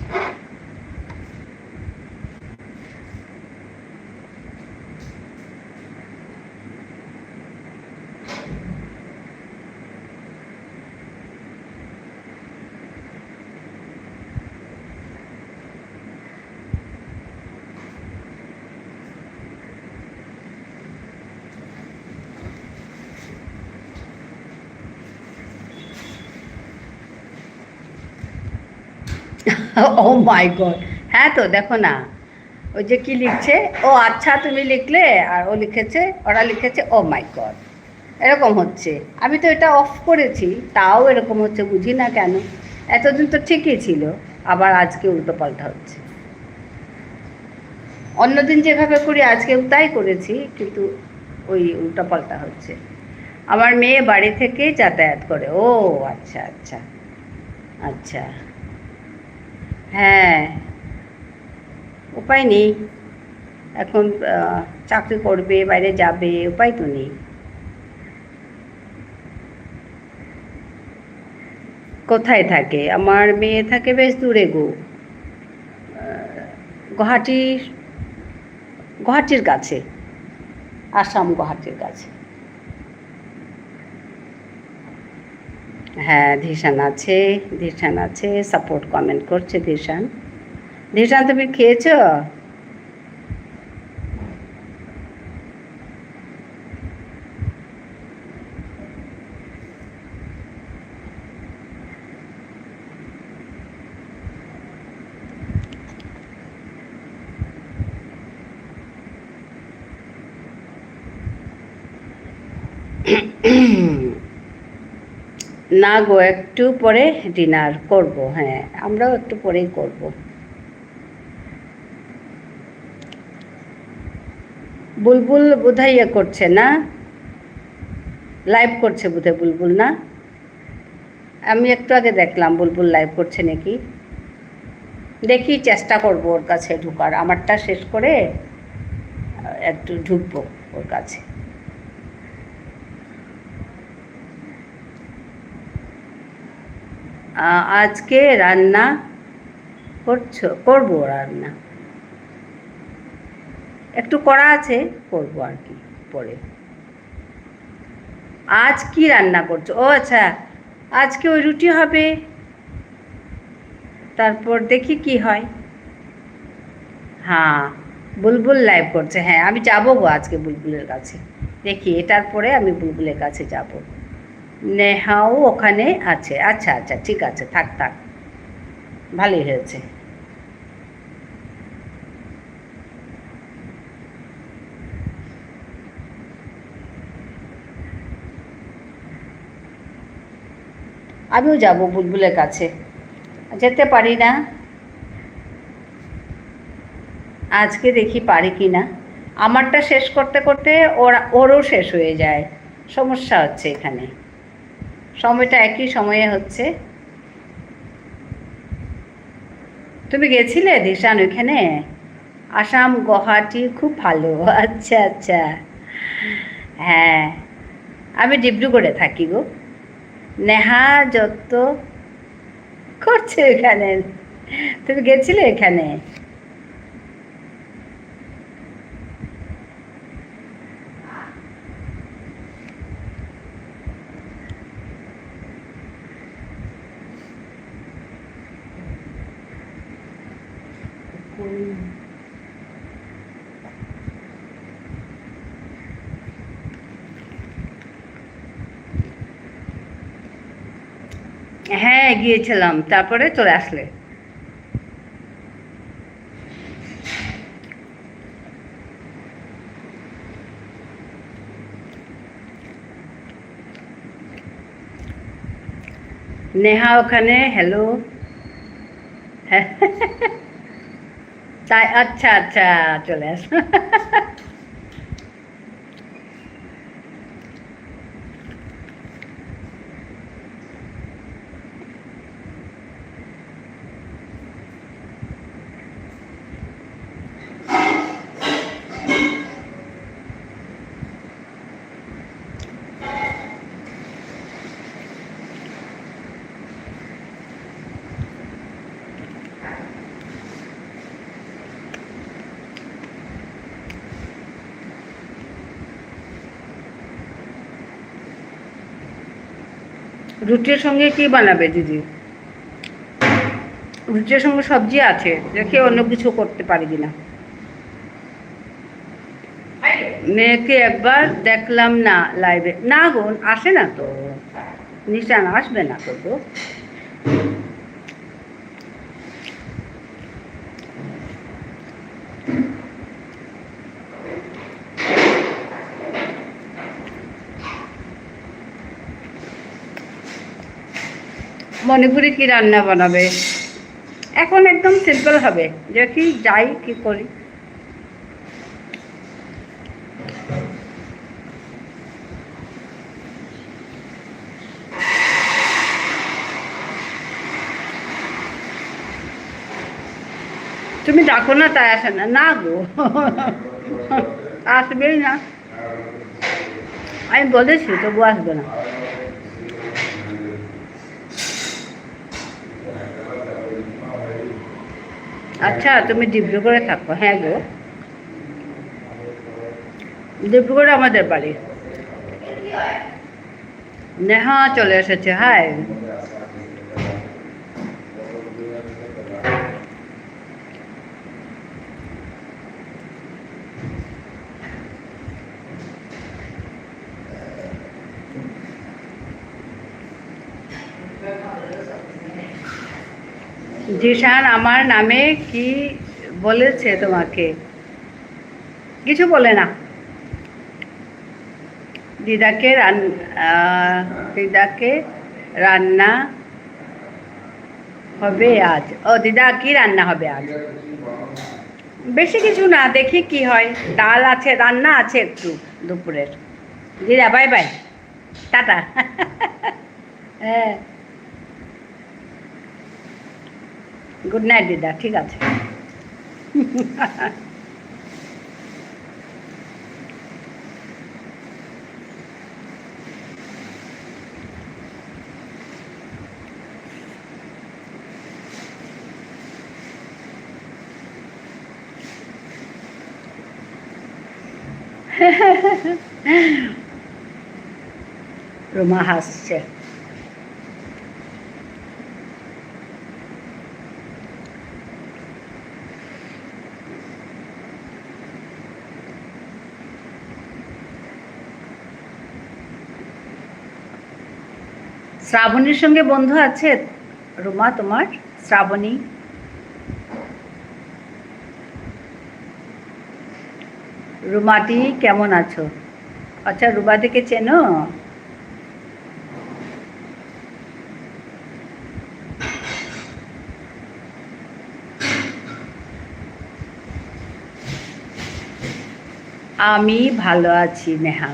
Speaker 1: ও মাই গড, হ্যাঁ তো দেখো না, ওই যে কি লিখছে, ও আচ্ছা তুমি লিখলে, আর ও লিখেছে, ওরা লিখেছে ও মাই গড, এরকম হচ্ছে। আমি তো এটা অফ করেছি, তাও এরকম হচ্ছে, বুঝি না কেন। এতদিন তো ঠিকই ছিল, আবার আজকে উল্টো পাল্টা হচ্ছে। অন্যদিন যেভাবে করি আজকেও তাই করেছি, কিন্তু ওই উল্টো পাল্টা হচ্ছে। আমার মেয়ে বাড়ি থেকে যাতায়াত করে। ও আচ্ছা আচ্ছা আচ্ছা, হ্যাঁ, উপায় নেই, এখন চাকরি করবে, বাইরে যাবে, উপায় তো নেই। কোথায় থাকে? আমার মেয়ে থাকে বেশ দূরে গো, গুয়াহাটি, গুয়াহাটির কাছে, আসাম গুয়াহাটির কাছে। হ্যাঁ, ধিশান আছে, ধিশান আছে, সাপোর্ট কমেন্ট করছে ধিশান। ধিশান তুমি খেয়েছো? না গো, একটু পরে ডিনার করব। হ্যাঁ, আমরাও একটু পরেই করব। বুলবুল বোধহয় ইয়ে করছে না, লাইভ করছে বোধহয় বুলবুল, না? আমি একটু আগে দেখলাম বুলবুল লাইভ করছে নাকি। দেখি, চেষ্টা করব ওর কাছে ঢুকার, আমারটা শেষ করে একটু ঢুকবো ওর কাছে। আজকে রান্না করবো রান্না, একটু করা আছে, করবো আর কি পরে। আজ কি রান্না করছো? ও আচ্ছা, আজকে ওই রুটি হবে, তারপর দেখি কি হয়। হ্যাঁ, বুলবুল লাইভ করছে, হ্যাঁ আমি যাবো গো আজকে বুলবুলের কাছে, দেখি এটার পরে আমি বুলবুলের কাছে যাব। নেহাও ওখানে আছে? আচ্ছা আচ্ছা, ঠিক আছে, থাক থাক, ভালোই হয়েছে। আমিও যাব বুলবুলের কাছে, যেতে পারি না আজকে, দেখি পারি কি না। আমারটা শেষ করতে করতে ওরও শেষ হয়ে যায়, সমস্যা হচ্ছে এখানে, সময়টা একই সময়ে হচ্ছে। তুমি গেছিলে দিশান ওইখানে? আসাম গুয়াহাটি খুব ভালো। আচ্ছা আচ্ছা। হ্যাঁ, আমি ডিব্রুগড়ে থাকি গো। নেহা যত করছে এখানে। তুমি গেছিলে এখানে? হ্যাঁ গিয়েছিলাম, তারপরে চলে আসলে। নেহা ওখানে হ্যালো। হ্যাঁ তাই, আচ্ছা আচ্ছা, চলে আস। রুটির সঙ্গে কি বানাবে দিদি? রুটির সঙ্গে সবজি আছে, দেখি অন্য কিছু করতে পারি কিনা। মেয়েকে একবার দেখলাম না লাইভে, না গো আসে না তো, নিশান আসবে না তো গো। মণিপুরি কি রান্না বানাবে? এখন একদম সিম্পল হবে, দেখি যাই কি করি। তুমি ডাকো না তাই আসে না, না গো আসবেই না, আমি বলেছি তবু আসবে না। আচ্ছা তুমি ডিব্রুগড়ে থাকো? হ্যাঁ গো, ডিব্রুগড়ে আমাদের বাড়ি। নেহা চলে এসেছে, হাই। জিশান আমার নামে কি বলেছে তোমাকে? কিছু বলে না। দিদাকে দিদাকে রান্না হবে আজ। ও দিদা কি রান্না হবে আজ? বেশি কিছু না, দেখি কি হয়। ডাল আছে, রান্না আছে একটু দুপুরের। দিদা বাই বাই, টাটা। হ্যাঁ, গুড নাইট দিদা, ঠিক আছে। রুমা হাসছে। শ্রাবণীর সঙ্গে বন্ধু আছে রুমা তোমার? শ্রাবণী, রুমাটি কেমন আছো? আচ্ছা রুমাটিকে চেনো? আমি ভালো আছি নেহা।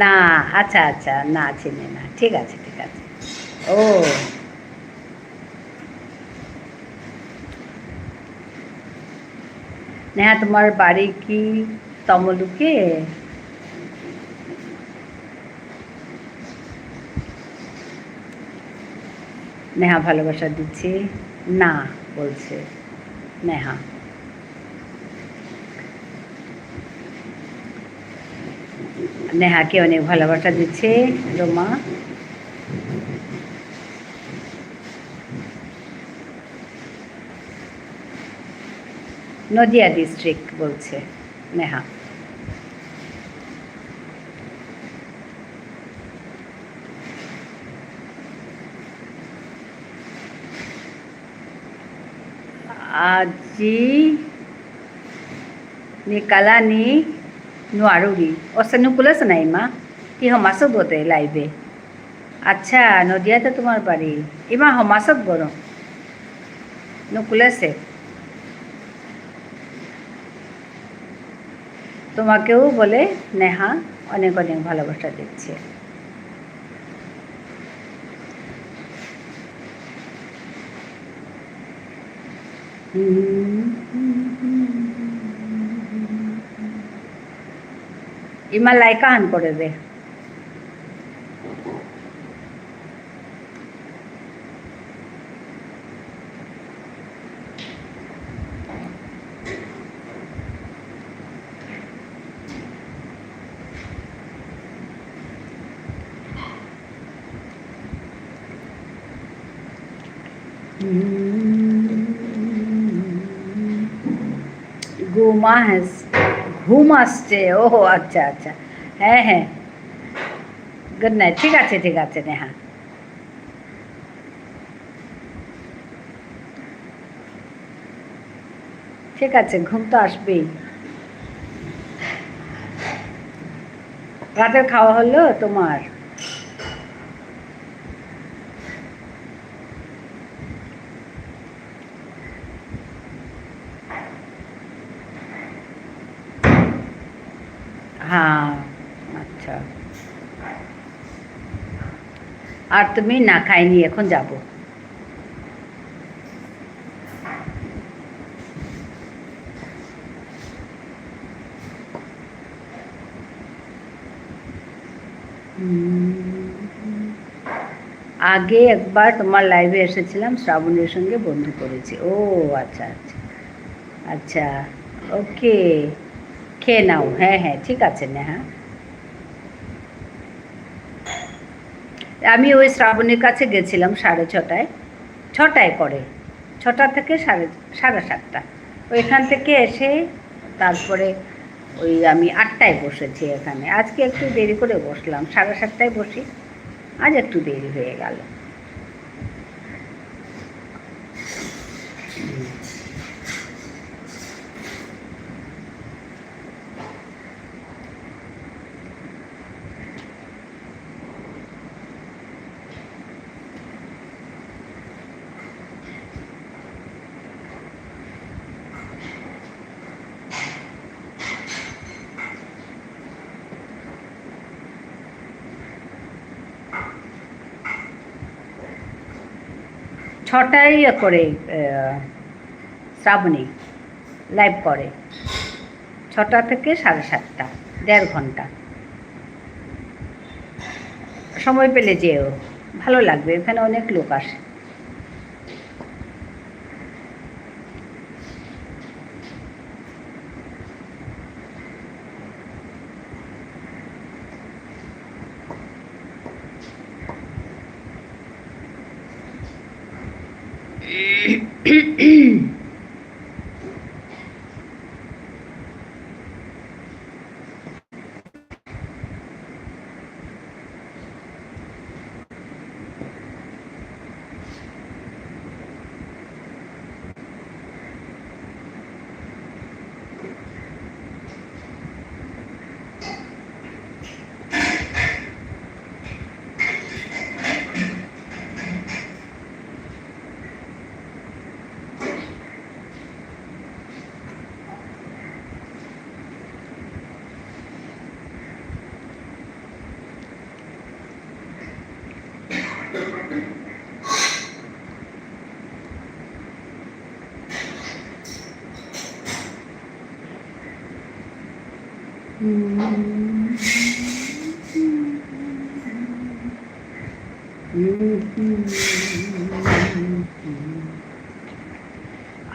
Speaker 1: না, আচ্ছা আচ্ছা, না চিনি না, ঠিক আছে ঠিক আছে। ও নেহা তোমার বাড়ি কি তমলুকে? নেহা ভালোবাসা দিচ্ছে না বলছে নেহা। নেহাকে অনেক ভালোবাসা দিচ্ছে রোমা। নদিয়া ডিস্ট্রিক্ট বলছে Neha. Aji nikala ni nuaruri ওসে নুকুলাস নাই মা কি হমাসত বতে লাইবে। আচ্ছা নদিয়াতে তোমার বাড়ি ইমা হমাসত বড় নুকুলাসে। তোমাকেও বলে নেহা অনেক অনেক ভালোবাসা দিচ্ছে। ইমা লাইকা হান করে দে। ঘুম আসছে ও আচ্ছা আচ্ছা হ্যাঁ হ্যাঁ গুড নাইট। ঠিক আছে নেহা। ঠিক আছে ঘুম তো আসবেই। রাতের খাওয়া হলো তোমার? হ্যাঁ আচ্ছা। আর তুমি না খাইনি এখন যাব। আগে একবার তোমার লাইভে এসেছিলাম, শ্রাবণীর সঙ্গে বন্ধু করেছি। ও আচ্ছা আচ্ছা আচ্ছা ওকে খেয়ে নাও। হ্যাঁ হ্যাঁ ঠিক আছে নেহা। আমি ওই শ্রাবণীর কাছে গেছিলাম 6:30 6টায় করে 6টা থেকে 7:30 ওইখান থেকে এসে তারপরে ওই আমি 8টায় বসেছি এখানে। আজকে একটু দেরি করে বসলাম, 7:30টায় বসি, আজ একটু দেরি হয়ে গেল। ছটায় করে শ্রাবণী লাইভ করে, 6টা থেকে 7:30, 1.5 ঘন্টা। সময় পেলে যেও, ভালো লাগবে, এখানে অনেক লোক আসে।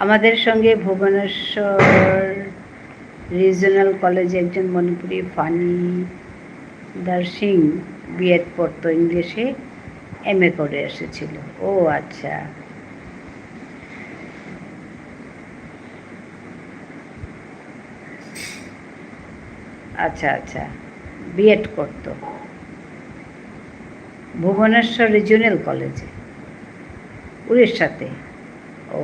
Speaker 1: আমাদের সঙ্গে ভুবনেশ্বর রিজনাল কলেজে একজন মণিপুরি ফানিদার সিং বিএড পড়তো, ইংলিশে এমএ করে এসেছিল। ও আচ্ছা, আচ্ছা আচ্ছা, বিএড করতো ভুবনেশ্বর রিজনাল কলেজে, উড়িষ্যাতে। ও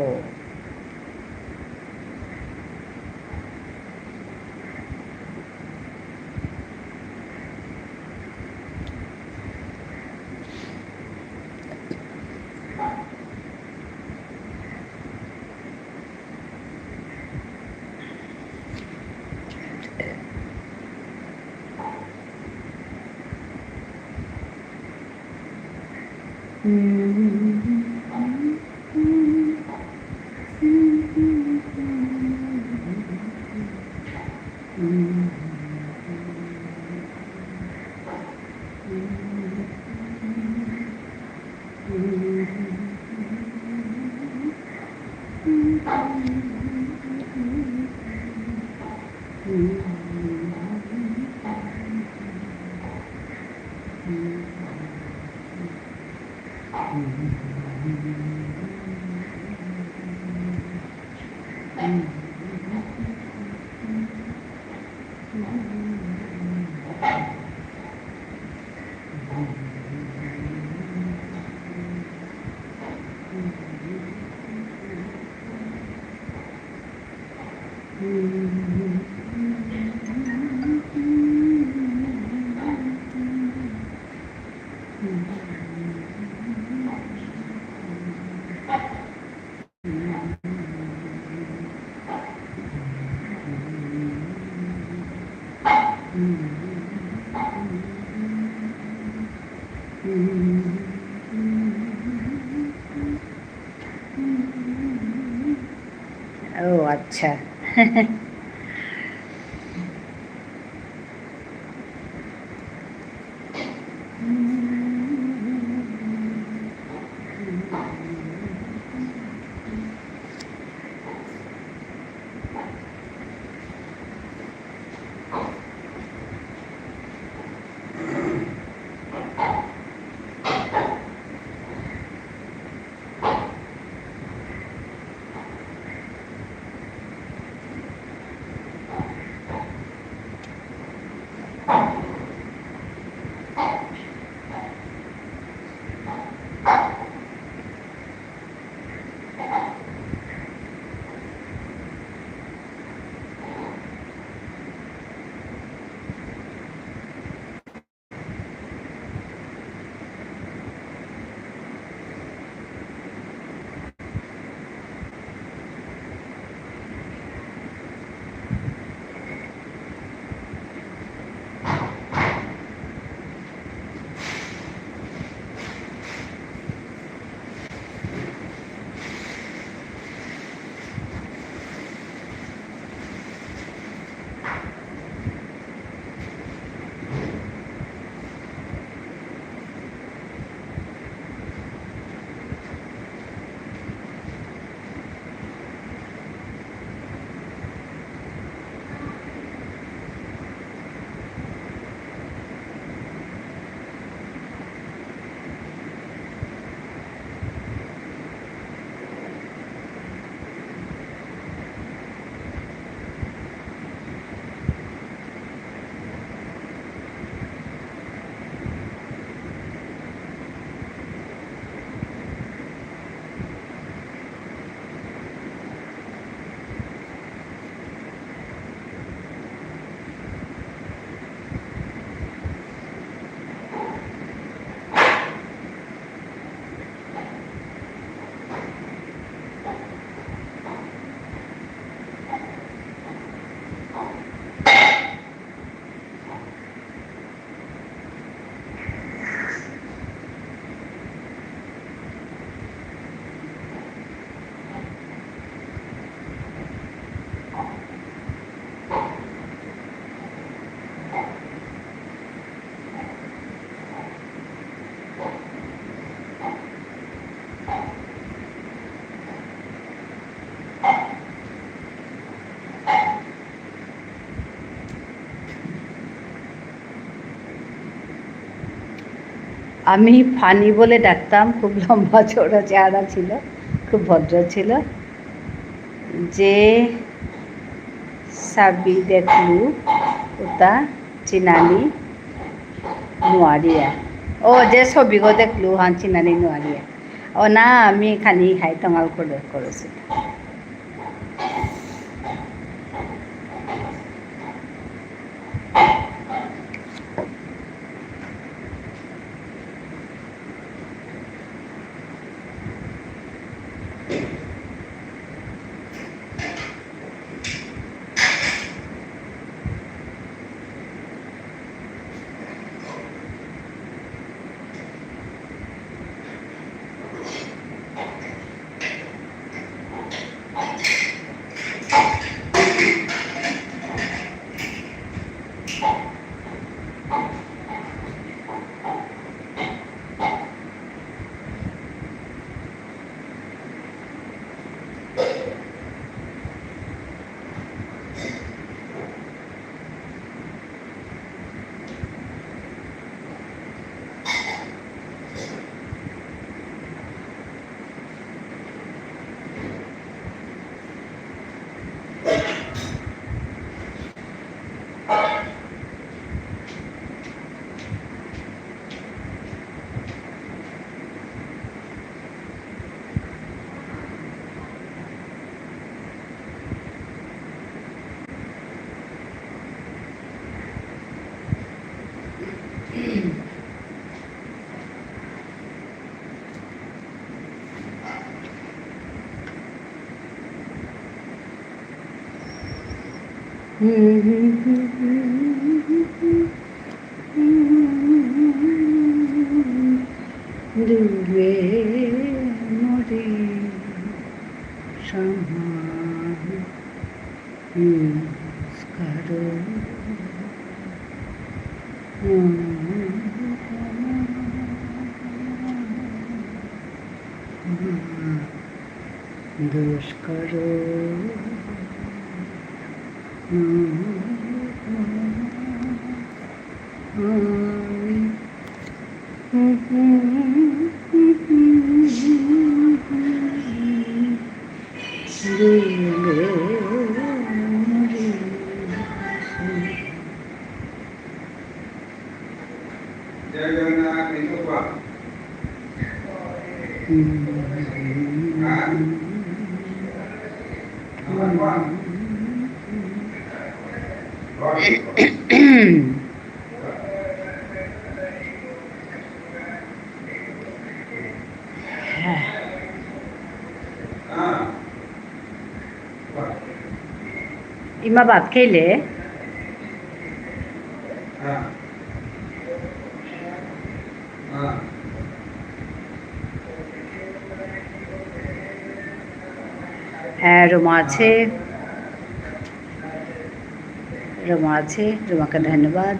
Speaker 1: ও আচ্ছা। আমি ফানি বলে ডাকতাম, খুব লম্বা চওড়া চেহারা ছিল, খুব ভদ্র ছিল। যে চাবি দেখলু ওটা চিনানি নোৱাৰিয়া। যে ছবিগো দেখলু হান চিনানি নোৱাৰিয়া। না আমি খানি খাই টঙাল করেছি। ডুবে মরে কারো দোষ করো ইমা ভাত খাইলে হ্যাঁ রোমা আছে, রোমাকে ধন্যবাদ,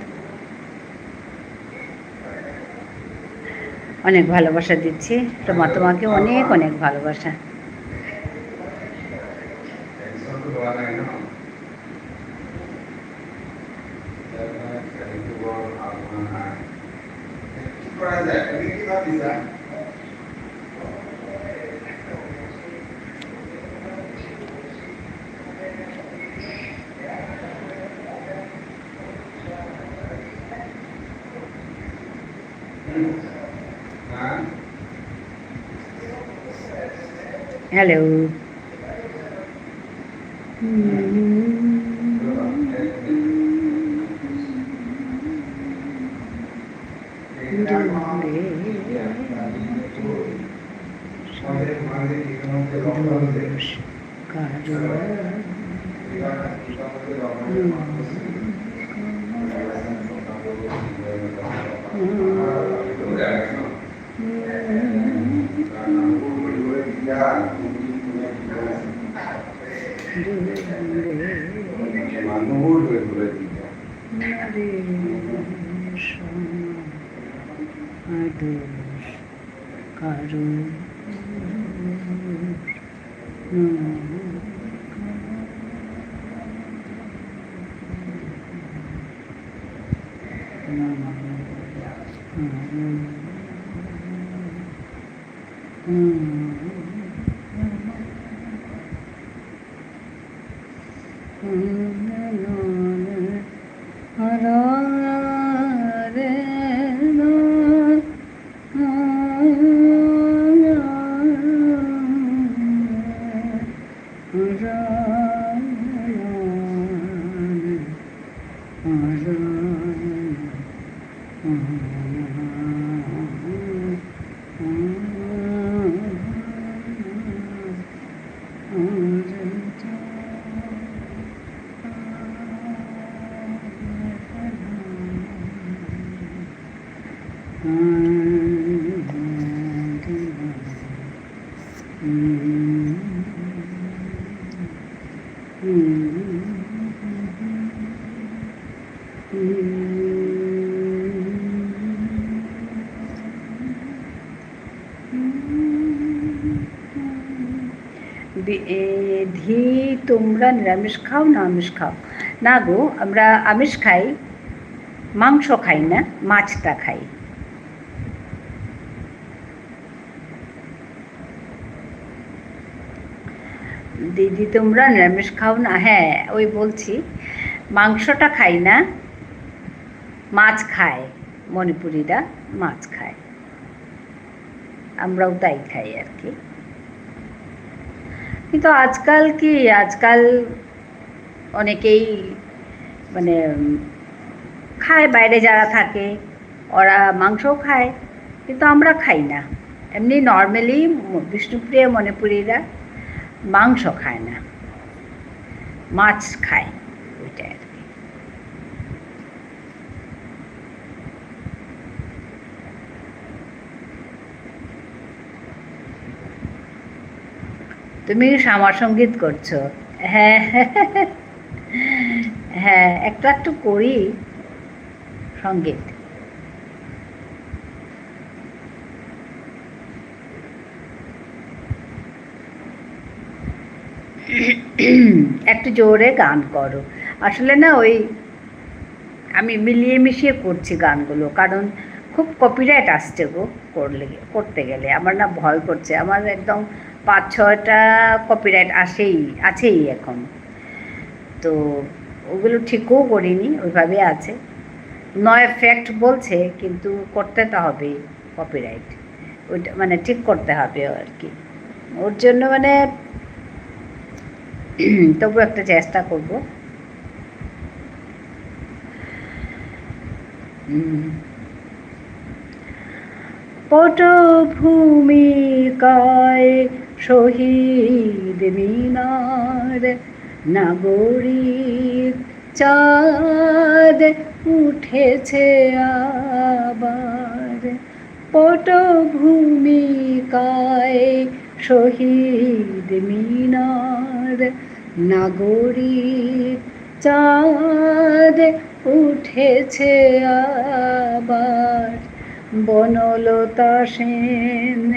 Speaker 1: অনেক ভালোবাসা দিচ্ছি রোমা, তোমাকে অনেক অনেক ভালোবাসা। হ্যালো, ধি তোমরা নিরামিষ খাও না আমিষ খাও? না গো, আমরা আমিষ খাই, মাংস খাই না, মাছটা খাই। দিদি তোমরা নিরামিষ খাও না? হ্যাঁ, ওই বলছি মাংসটা খাই না, মাছ খায়, মণিপুরিরা মাছ খায়, আমরাও তাই খাই আর কি। কিন্তু আজকাল অনেকেই মানে খায়, বাইরে যারা থাকে ওরা মাংসও খায়, কিন্তু আমরা খাই না। এমনি নর্মালি বিষ্ণুপ্রিয়া মণিপুরীরা মাংস খায় না, মাছ খায়, ওইটাই আর কি। তুমি শ্যামা সঙ্গীত করছো? হ্যাঁ হ্যাঁ, একটু করি সঙ্গীত। একটু জোরে গান করো। আসলে না, ওই আমি মিলিয়ে মিশিয়ে করছি গানগুলো, কারণ খুব কপিরাইট আসছে গো করতে গেলে। আমার না ভয় করছে, আমার একদম 5-6টা কপিরাইট আছেই এখন। তো ওগুলো ঠিকও করিনি, ওইভাবে আছে, নো এফেক্ট বলছে, কিন্তু করতে তো হবে কপিরাইট, ওইটা মানে ঠিক করতে হবে আর কি। ওর জন্য মানে তবু একটা চেষ্টা করব। পটভূমিকায় শহীদ মিনার, নাগরিক চাঁদ উঠেছে আবার। পটভূমিকায় শহীদ মিনার, নাগরিক চাঁদ উঠেছে আবার। বনলতা সেন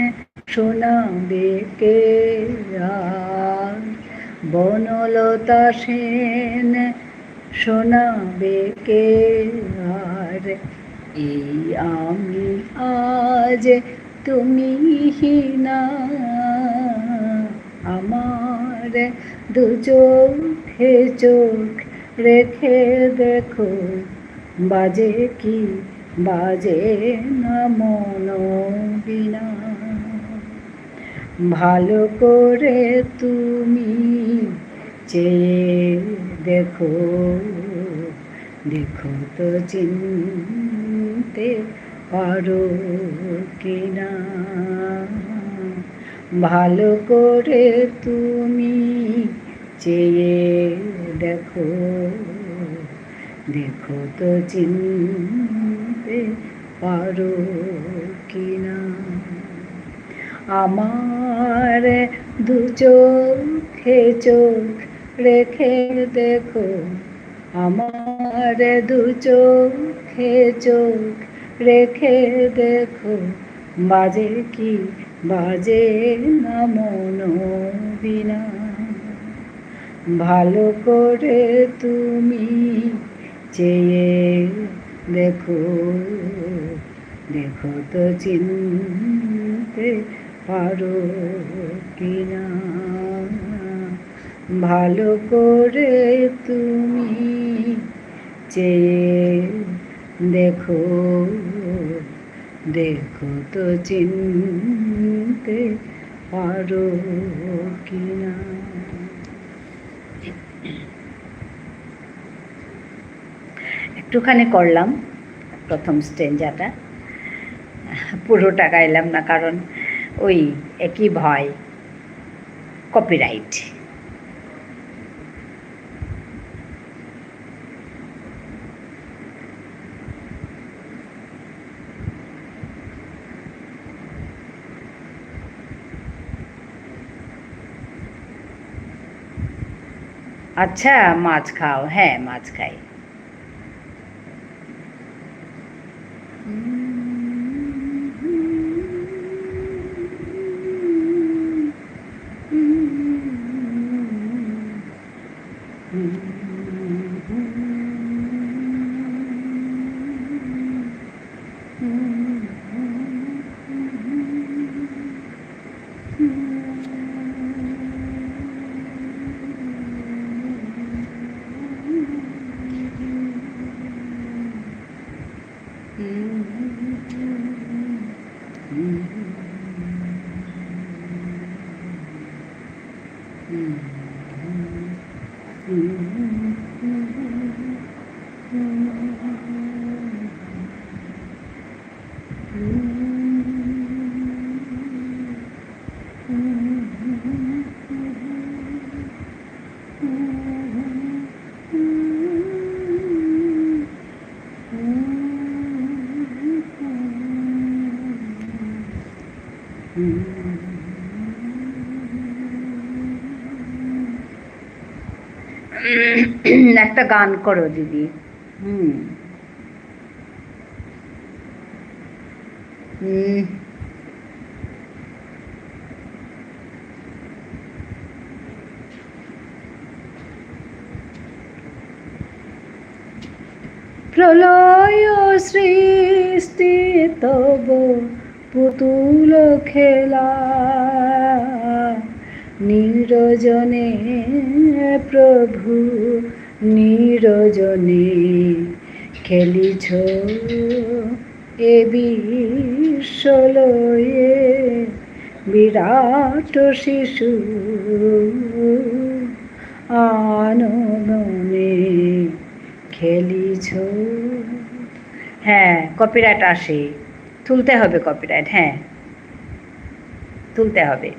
Speaker 1: শোনাবে কে আর, বনলতা সেন শোনাবে কে আর। এই আমি আজ, তুমি না, আমার দু চোখে চোখ রেখে দেখো, বাজে কি বাজে না মন বিনা। ভালো করে তুমি চেয়ে দেখো, দেখো তো চিনতে পারো কিনা। ভালো করে তুমি চেয়ে দেখো, দেখো তো চিনতে পারো কিনা। আমার দু চোখে চোখ রেখে দেখো, আমার দু চোখে চোখ রেখে দেখো, বাজে কি বাজে না মন বিনা। ভালো করে তুমি চেয়ে দেখো, দেখো তো চিনতে পারো কিনা ভালো করে তুমি চেয়ে দেখো দেখো তো চিনতে পারো কিনা। একটুখানি করলাম প্রথম স্টেঞ্জাটা, পুরোটা গাইলাম না, কারণ ওই একই ভয়, কপিরাইট। আচ্ছা, মাছ খাও? হ্যাঁ, মাছ খাই। একটা গান করো দিদি। প্রলয় সৃষ্টি তব পুতুল খেলা, নিরজনে প্রভু নিরজনে খেলিছ এ বিশ্বলয়ে, বিরাট শিশু আনন্দনে খেলিছ। হ্যাঁ, কপিরাইট আসে, তুলতে হবে কপিরাইট। হ্যাঁ, তুলতে হবে,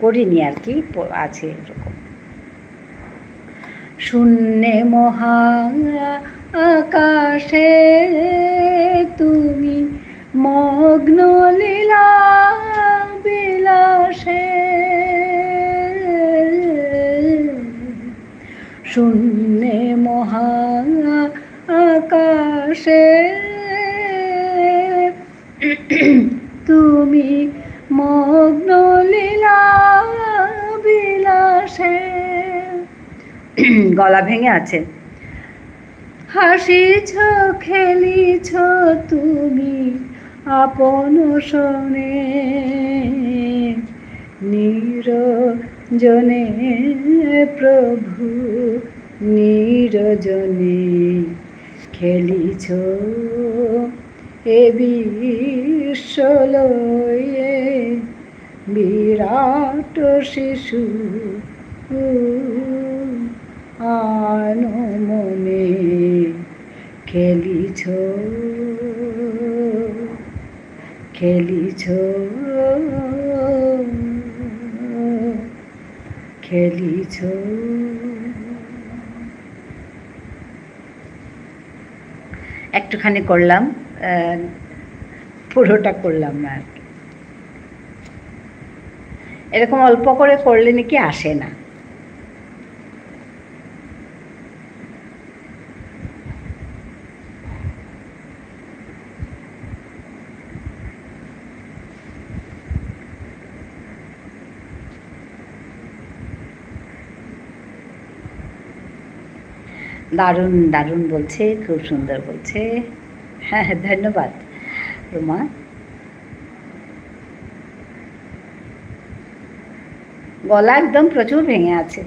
Speaker 1: করিনি আর কি, আছে এরকম। শূন্যে মহা আকাশে তুমি মগ্ন লীলা বিলাসে, শূন্যে মহা আকাশে তুমি মগ্ন লীলা বিলাসে। গলা ভেঙে আছে। হাসিছ খেলিছ তুমি আপন শোনে, নিরজনে প্রভু নিরজনে খেলিছ এ বিশ্বলয়ে, বিরাট শিশু আনমনে খেলিছ খেলিছ খেলিছ। একটুখানি করলাম, পুরোটা করলাম না। এরকম অল্প করে করলে নাকি আসে না। দারুণ দারুণ বলছে, খুব সুন্দর বলছে। হ্যাঁ, ধন্যবাদ রুমা। গলা একদম প্রচুর ভেঙে আছে।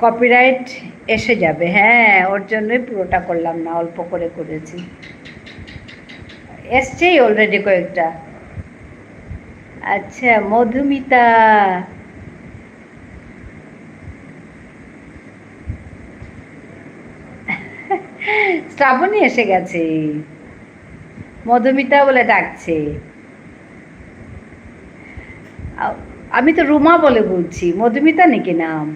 Speaker 1: কপিরাইট এসে যাবে, হ্যাঁ, ওর জন্যই পুরোটা করলাম না, অল্প করে করেছি। এসছেই অলরেডি কয়েকটা। আচ্ছা, মধুমিতা, শ্রাবণী এসে গেছে, মধুমিতা বলে ডাকছে। আমি তো রুমা বলে বলছি, মধুমিতা নাকি নাম?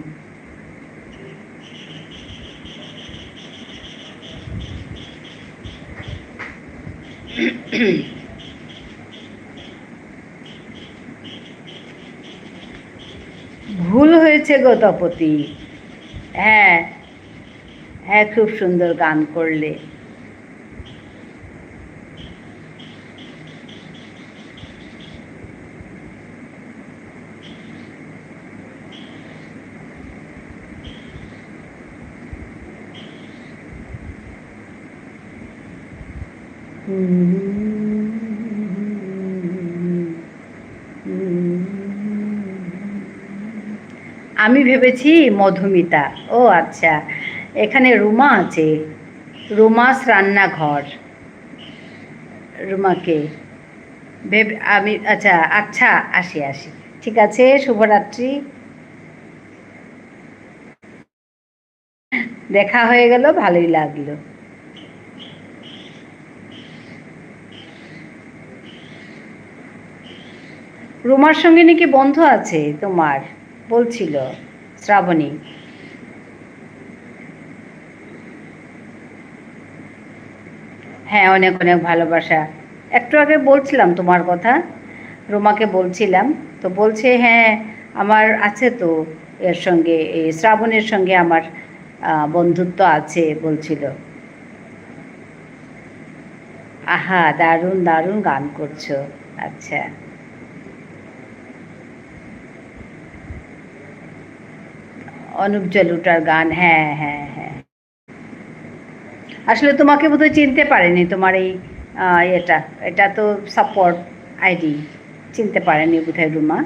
Speaker 1: ভুল হয়েছে গো তপতি। হ্যাঁ হ্যাঁ, খুব সুন্দর গান করলে। আমি ভেবেছি মধুমিতা। ও আচ্ছা, এখানে রুমা আছে, রুমাস রান্নাঘর। রুমাকে ভেবে আমি, আচ্ছা আচ্ছা, আসি আসি, ঠিক আছে, শুভরাত্রি। দেখা হয়ে গেল, ভালোই লাগলো। রুমার সঙ্গে নাকি বন্ধু আছে তোমার, বলছিল শ্রাবণী। হ্যাঁ, অনেক অনেক ভালোবাসা। একটু আগে বলছিলাম তোমার কথা, রুমাকে বলছিলাম, তো বলছে হ্যাঁ আমার আছে তো, এর সঙ্গে এই শ্রাবণের সঙ্গে আমার বন্ধুত্ব আছে বলছিল। আহা, দারুণ দারুণ গান করছো। আচ্ছা, অনুপ জলুটার গান, হ্যাঁ হ্যাঁ হ্যাঁ। আসলে তোমাকে বোধহয় চিনতে পারেনি, তোমার এই এটা এটা তো সাপোর্ট আইডি, চিনতে পারেনি বোধহয় রুমা।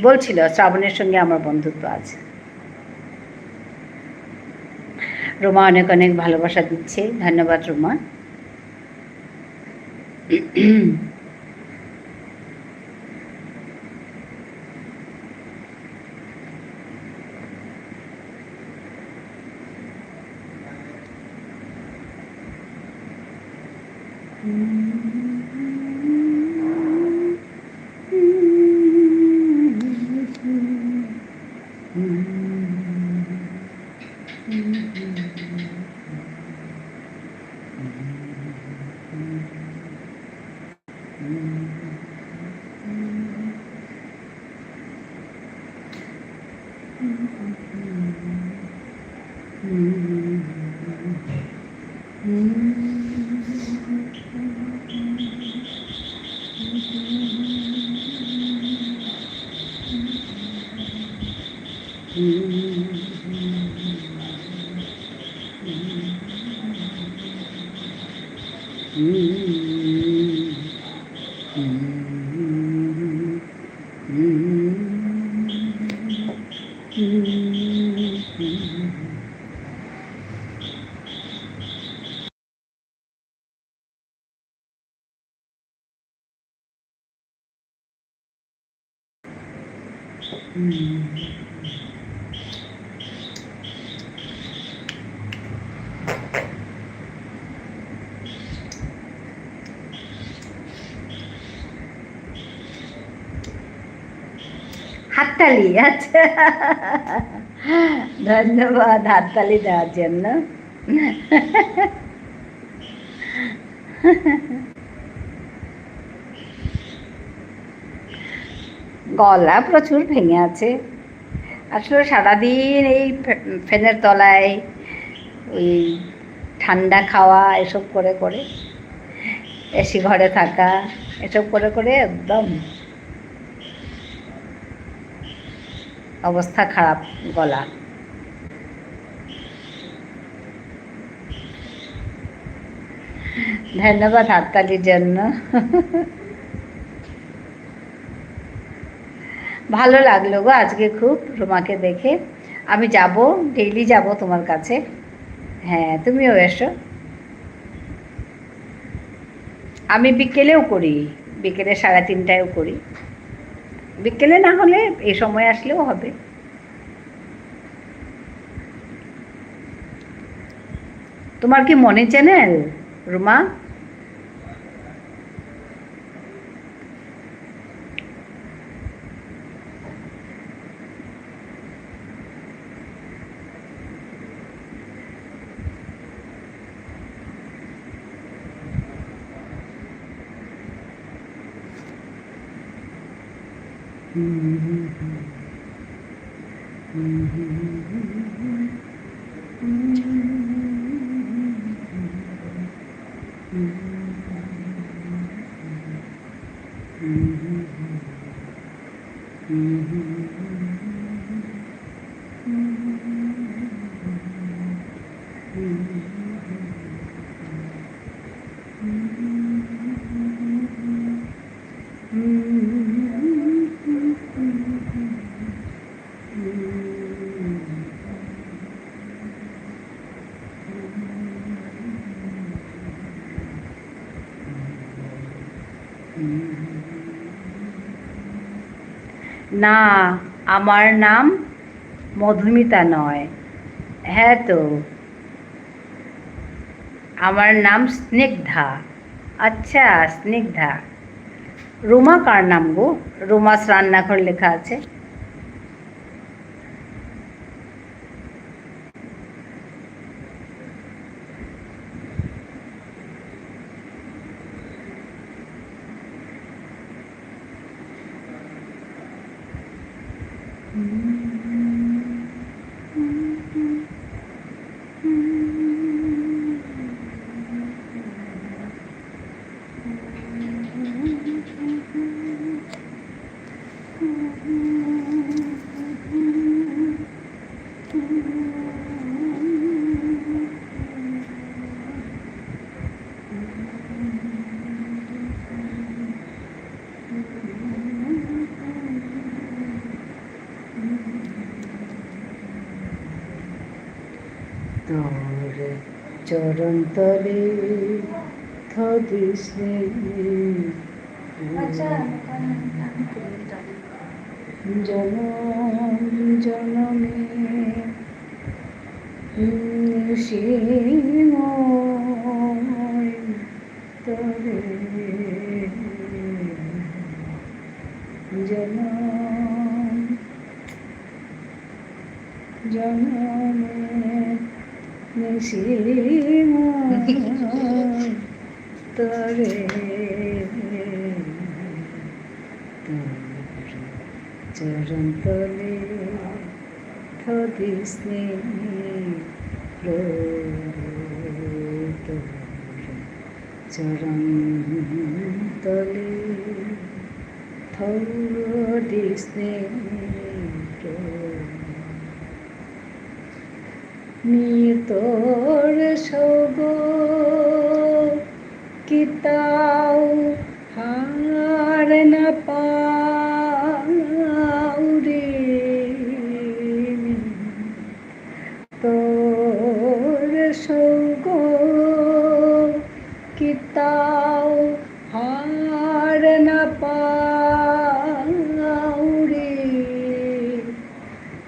Speaker 1: বলছিল শ্রাবণের সঙ্গে আমার বন্ধুত্ব আছে। রুমা অনেক অনেক ভালোবাসা দিচ্ছে, ধন্যবাদ রুমা। হাততালি, আচ্ছা, ধন্যবাদ হাততালি দেওয়ার জন্য। গলা প্রচুর ভেঙে আছে আসলে, সারাদিন এই ফ্যানের তলায় ওই ঠান্ডা খাওয়া এসব করে করে, এসি ঘরে থাকা এসব করে করে একদম অবস্থা খারাপ গলা। ধন্যবাদ হাততালির জন্য। ভালো লাগলো গো আজকে খুব রুমাকে দেখে। আমি যাব, ডেইলি যাব তোমার কাছে। হ্যাঁ, তুমিও এসো। আমি বিকেলেও করি, বিকেলে 3:30টায়ও করি। বিকেলে না হলে এই সময় আসলেও হবে। তোমার কি মনে চ্যানেল রুমা? না, আমার নাম মধুমিতা নয়। হ্যাঁ তো, আমার নাম স্নিগ্ধা। আচ্ছা, স্নিগ্ধা। রুমা কার নাম গো? রুমাস রান্নাঘর লেখা আছে। তোর চরণ তলে থদিসে জনম জনমে সীময় তরে জনম জনমে তরে চরণ তলে থদিসে চরণ তলে থদিসে তোর সগ কিতাও হার না পাও রে, তোর সগ কিতাও হার না পাও রে,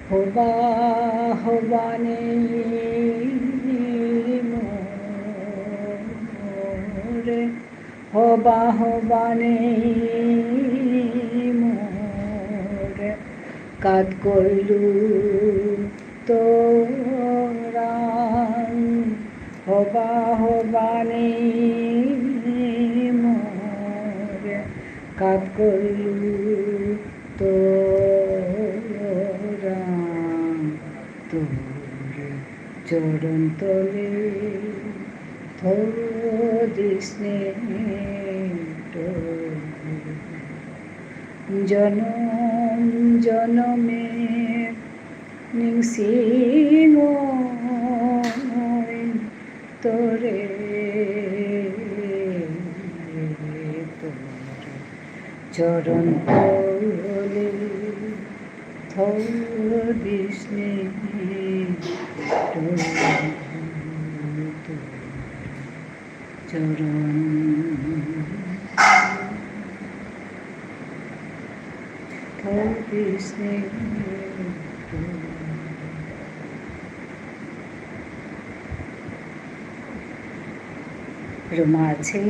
Speaker 1: হবা হবানে মোরে, হবা হবানে মোরে, কাত করলু তোরা হবা হবানে মোরে কাত করলু তোরা তোরে চরণ তলে দিসনে জনম জনমে নিংসিং তোরে চরণ তলে দিসনে চরণ দিসনে রুমা আছে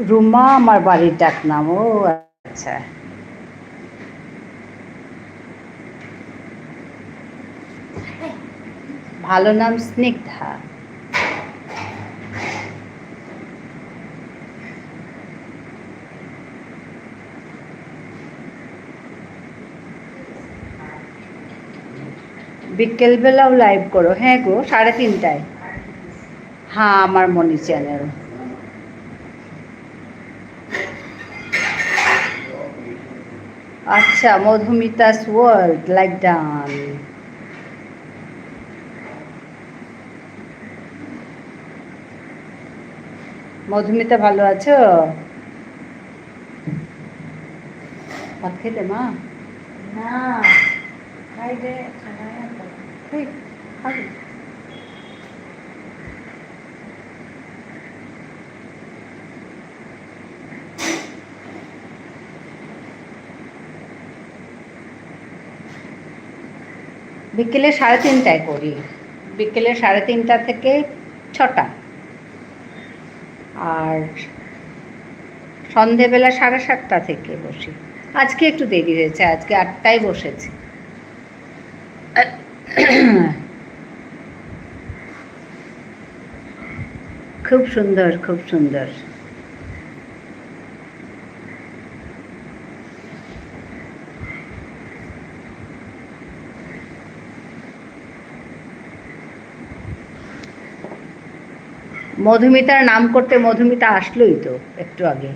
Speaker 1: রুমা আমার বাড়ির ডাক নাম। ও আচ্ছা, ভালো নাম স্নিগ্ধা। বিকেলবেলাও লাইভ করো? হ্যাঁ গো, 3:30টায়। হ্যাঁ, আমার মনি চ্যানেল। আচ্ছা, Madhumita's world, like done. Madhumita ভালো আছো? ভাত খেতে মা?
Speaker 3: না বাইরে
Speaker 1: ঠিক খাবি। বিকেলে 3:30টায় করি, বিকেলে 3:30টা থেকে 6টা, আর সন্ধেবেলা 7:30টা থেকে বসি। আজকে একটু দেরি হয়েছে, আজকে 8টায় বসেছি। খুব সুন্দর, খুব সুন্দর। মধুমিতার নাম করতে মধুমিতা আসলোই তো একটু আগে।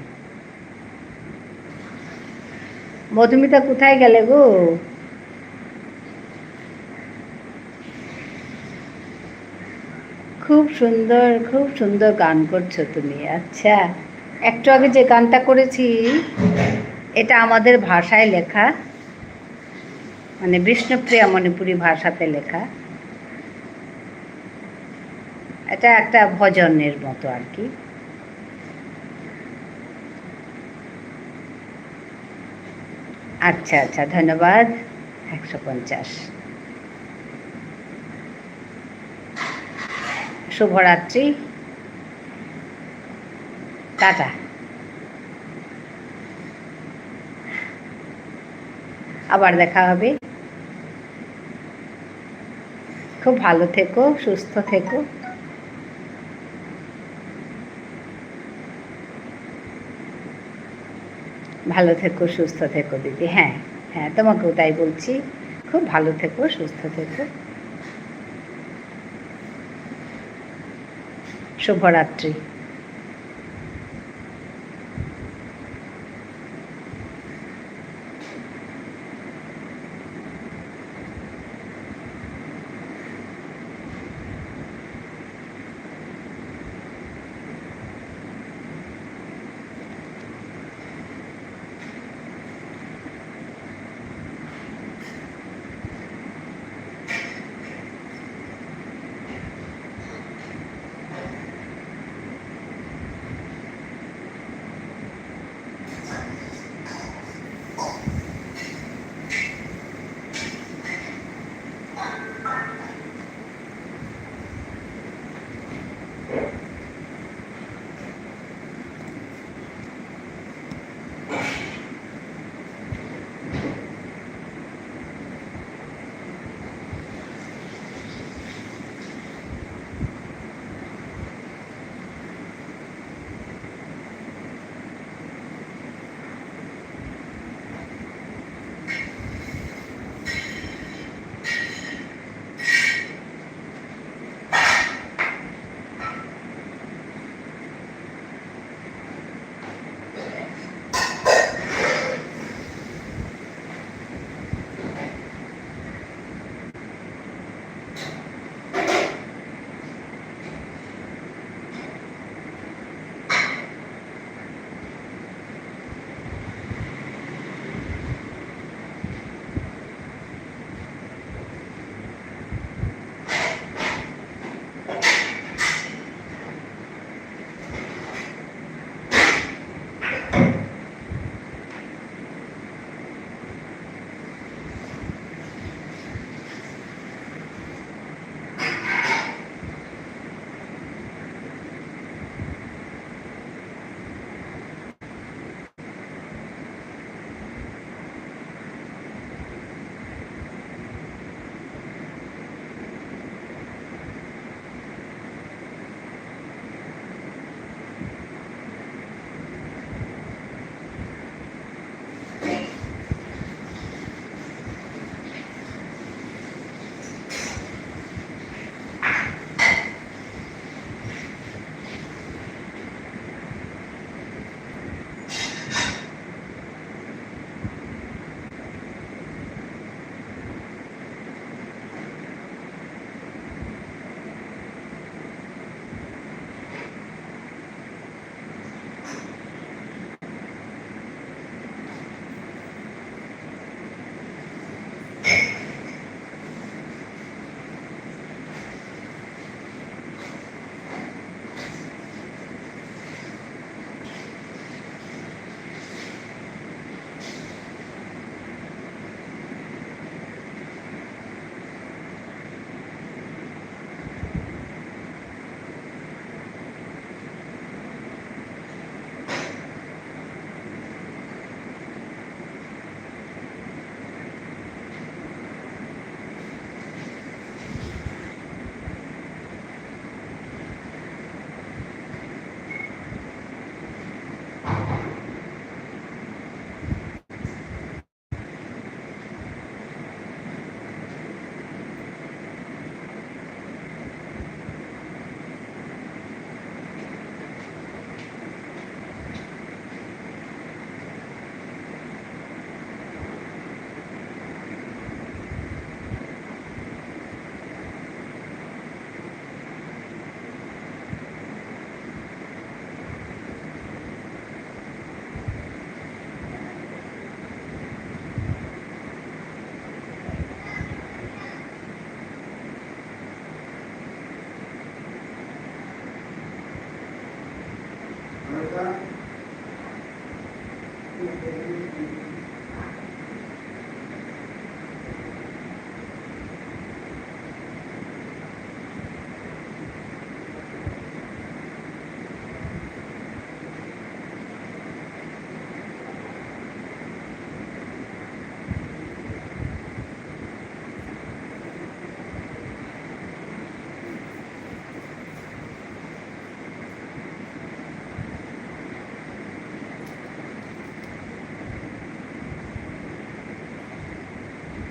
Speaker 1: মধুমিতা কোথায় গেলে গো? খুব সুন্দর, খুব সুন্দর গান করছো তুমি। আচ্ছা, একটু আগে যে গানটা করেছি এটা আমাদের ভাষায় লেখা, মানে বিষ্ণুপ্রিয়া মণিপুরী ভাষাতে লেখা। এটা একটা ভজনের মতো আর কি। আচ্ছা আচ্ছা, ধন্যবাদ। 150। শুভরাত্রি, টাটা। আবার দেখা হবে। খুব ভালো থেকো, সুস্থ থেকো। ভালো থেকো, সুস্থ থেকো দিদি। হ্যাঁ হ্যাঁ, তোমাকেও তাই বলছি। খুব ভালো থেকো, সুস্থ থেকো। শুভরাত্রি।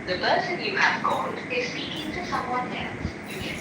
Speaker 4: The person you have called is speaking to someone else. You can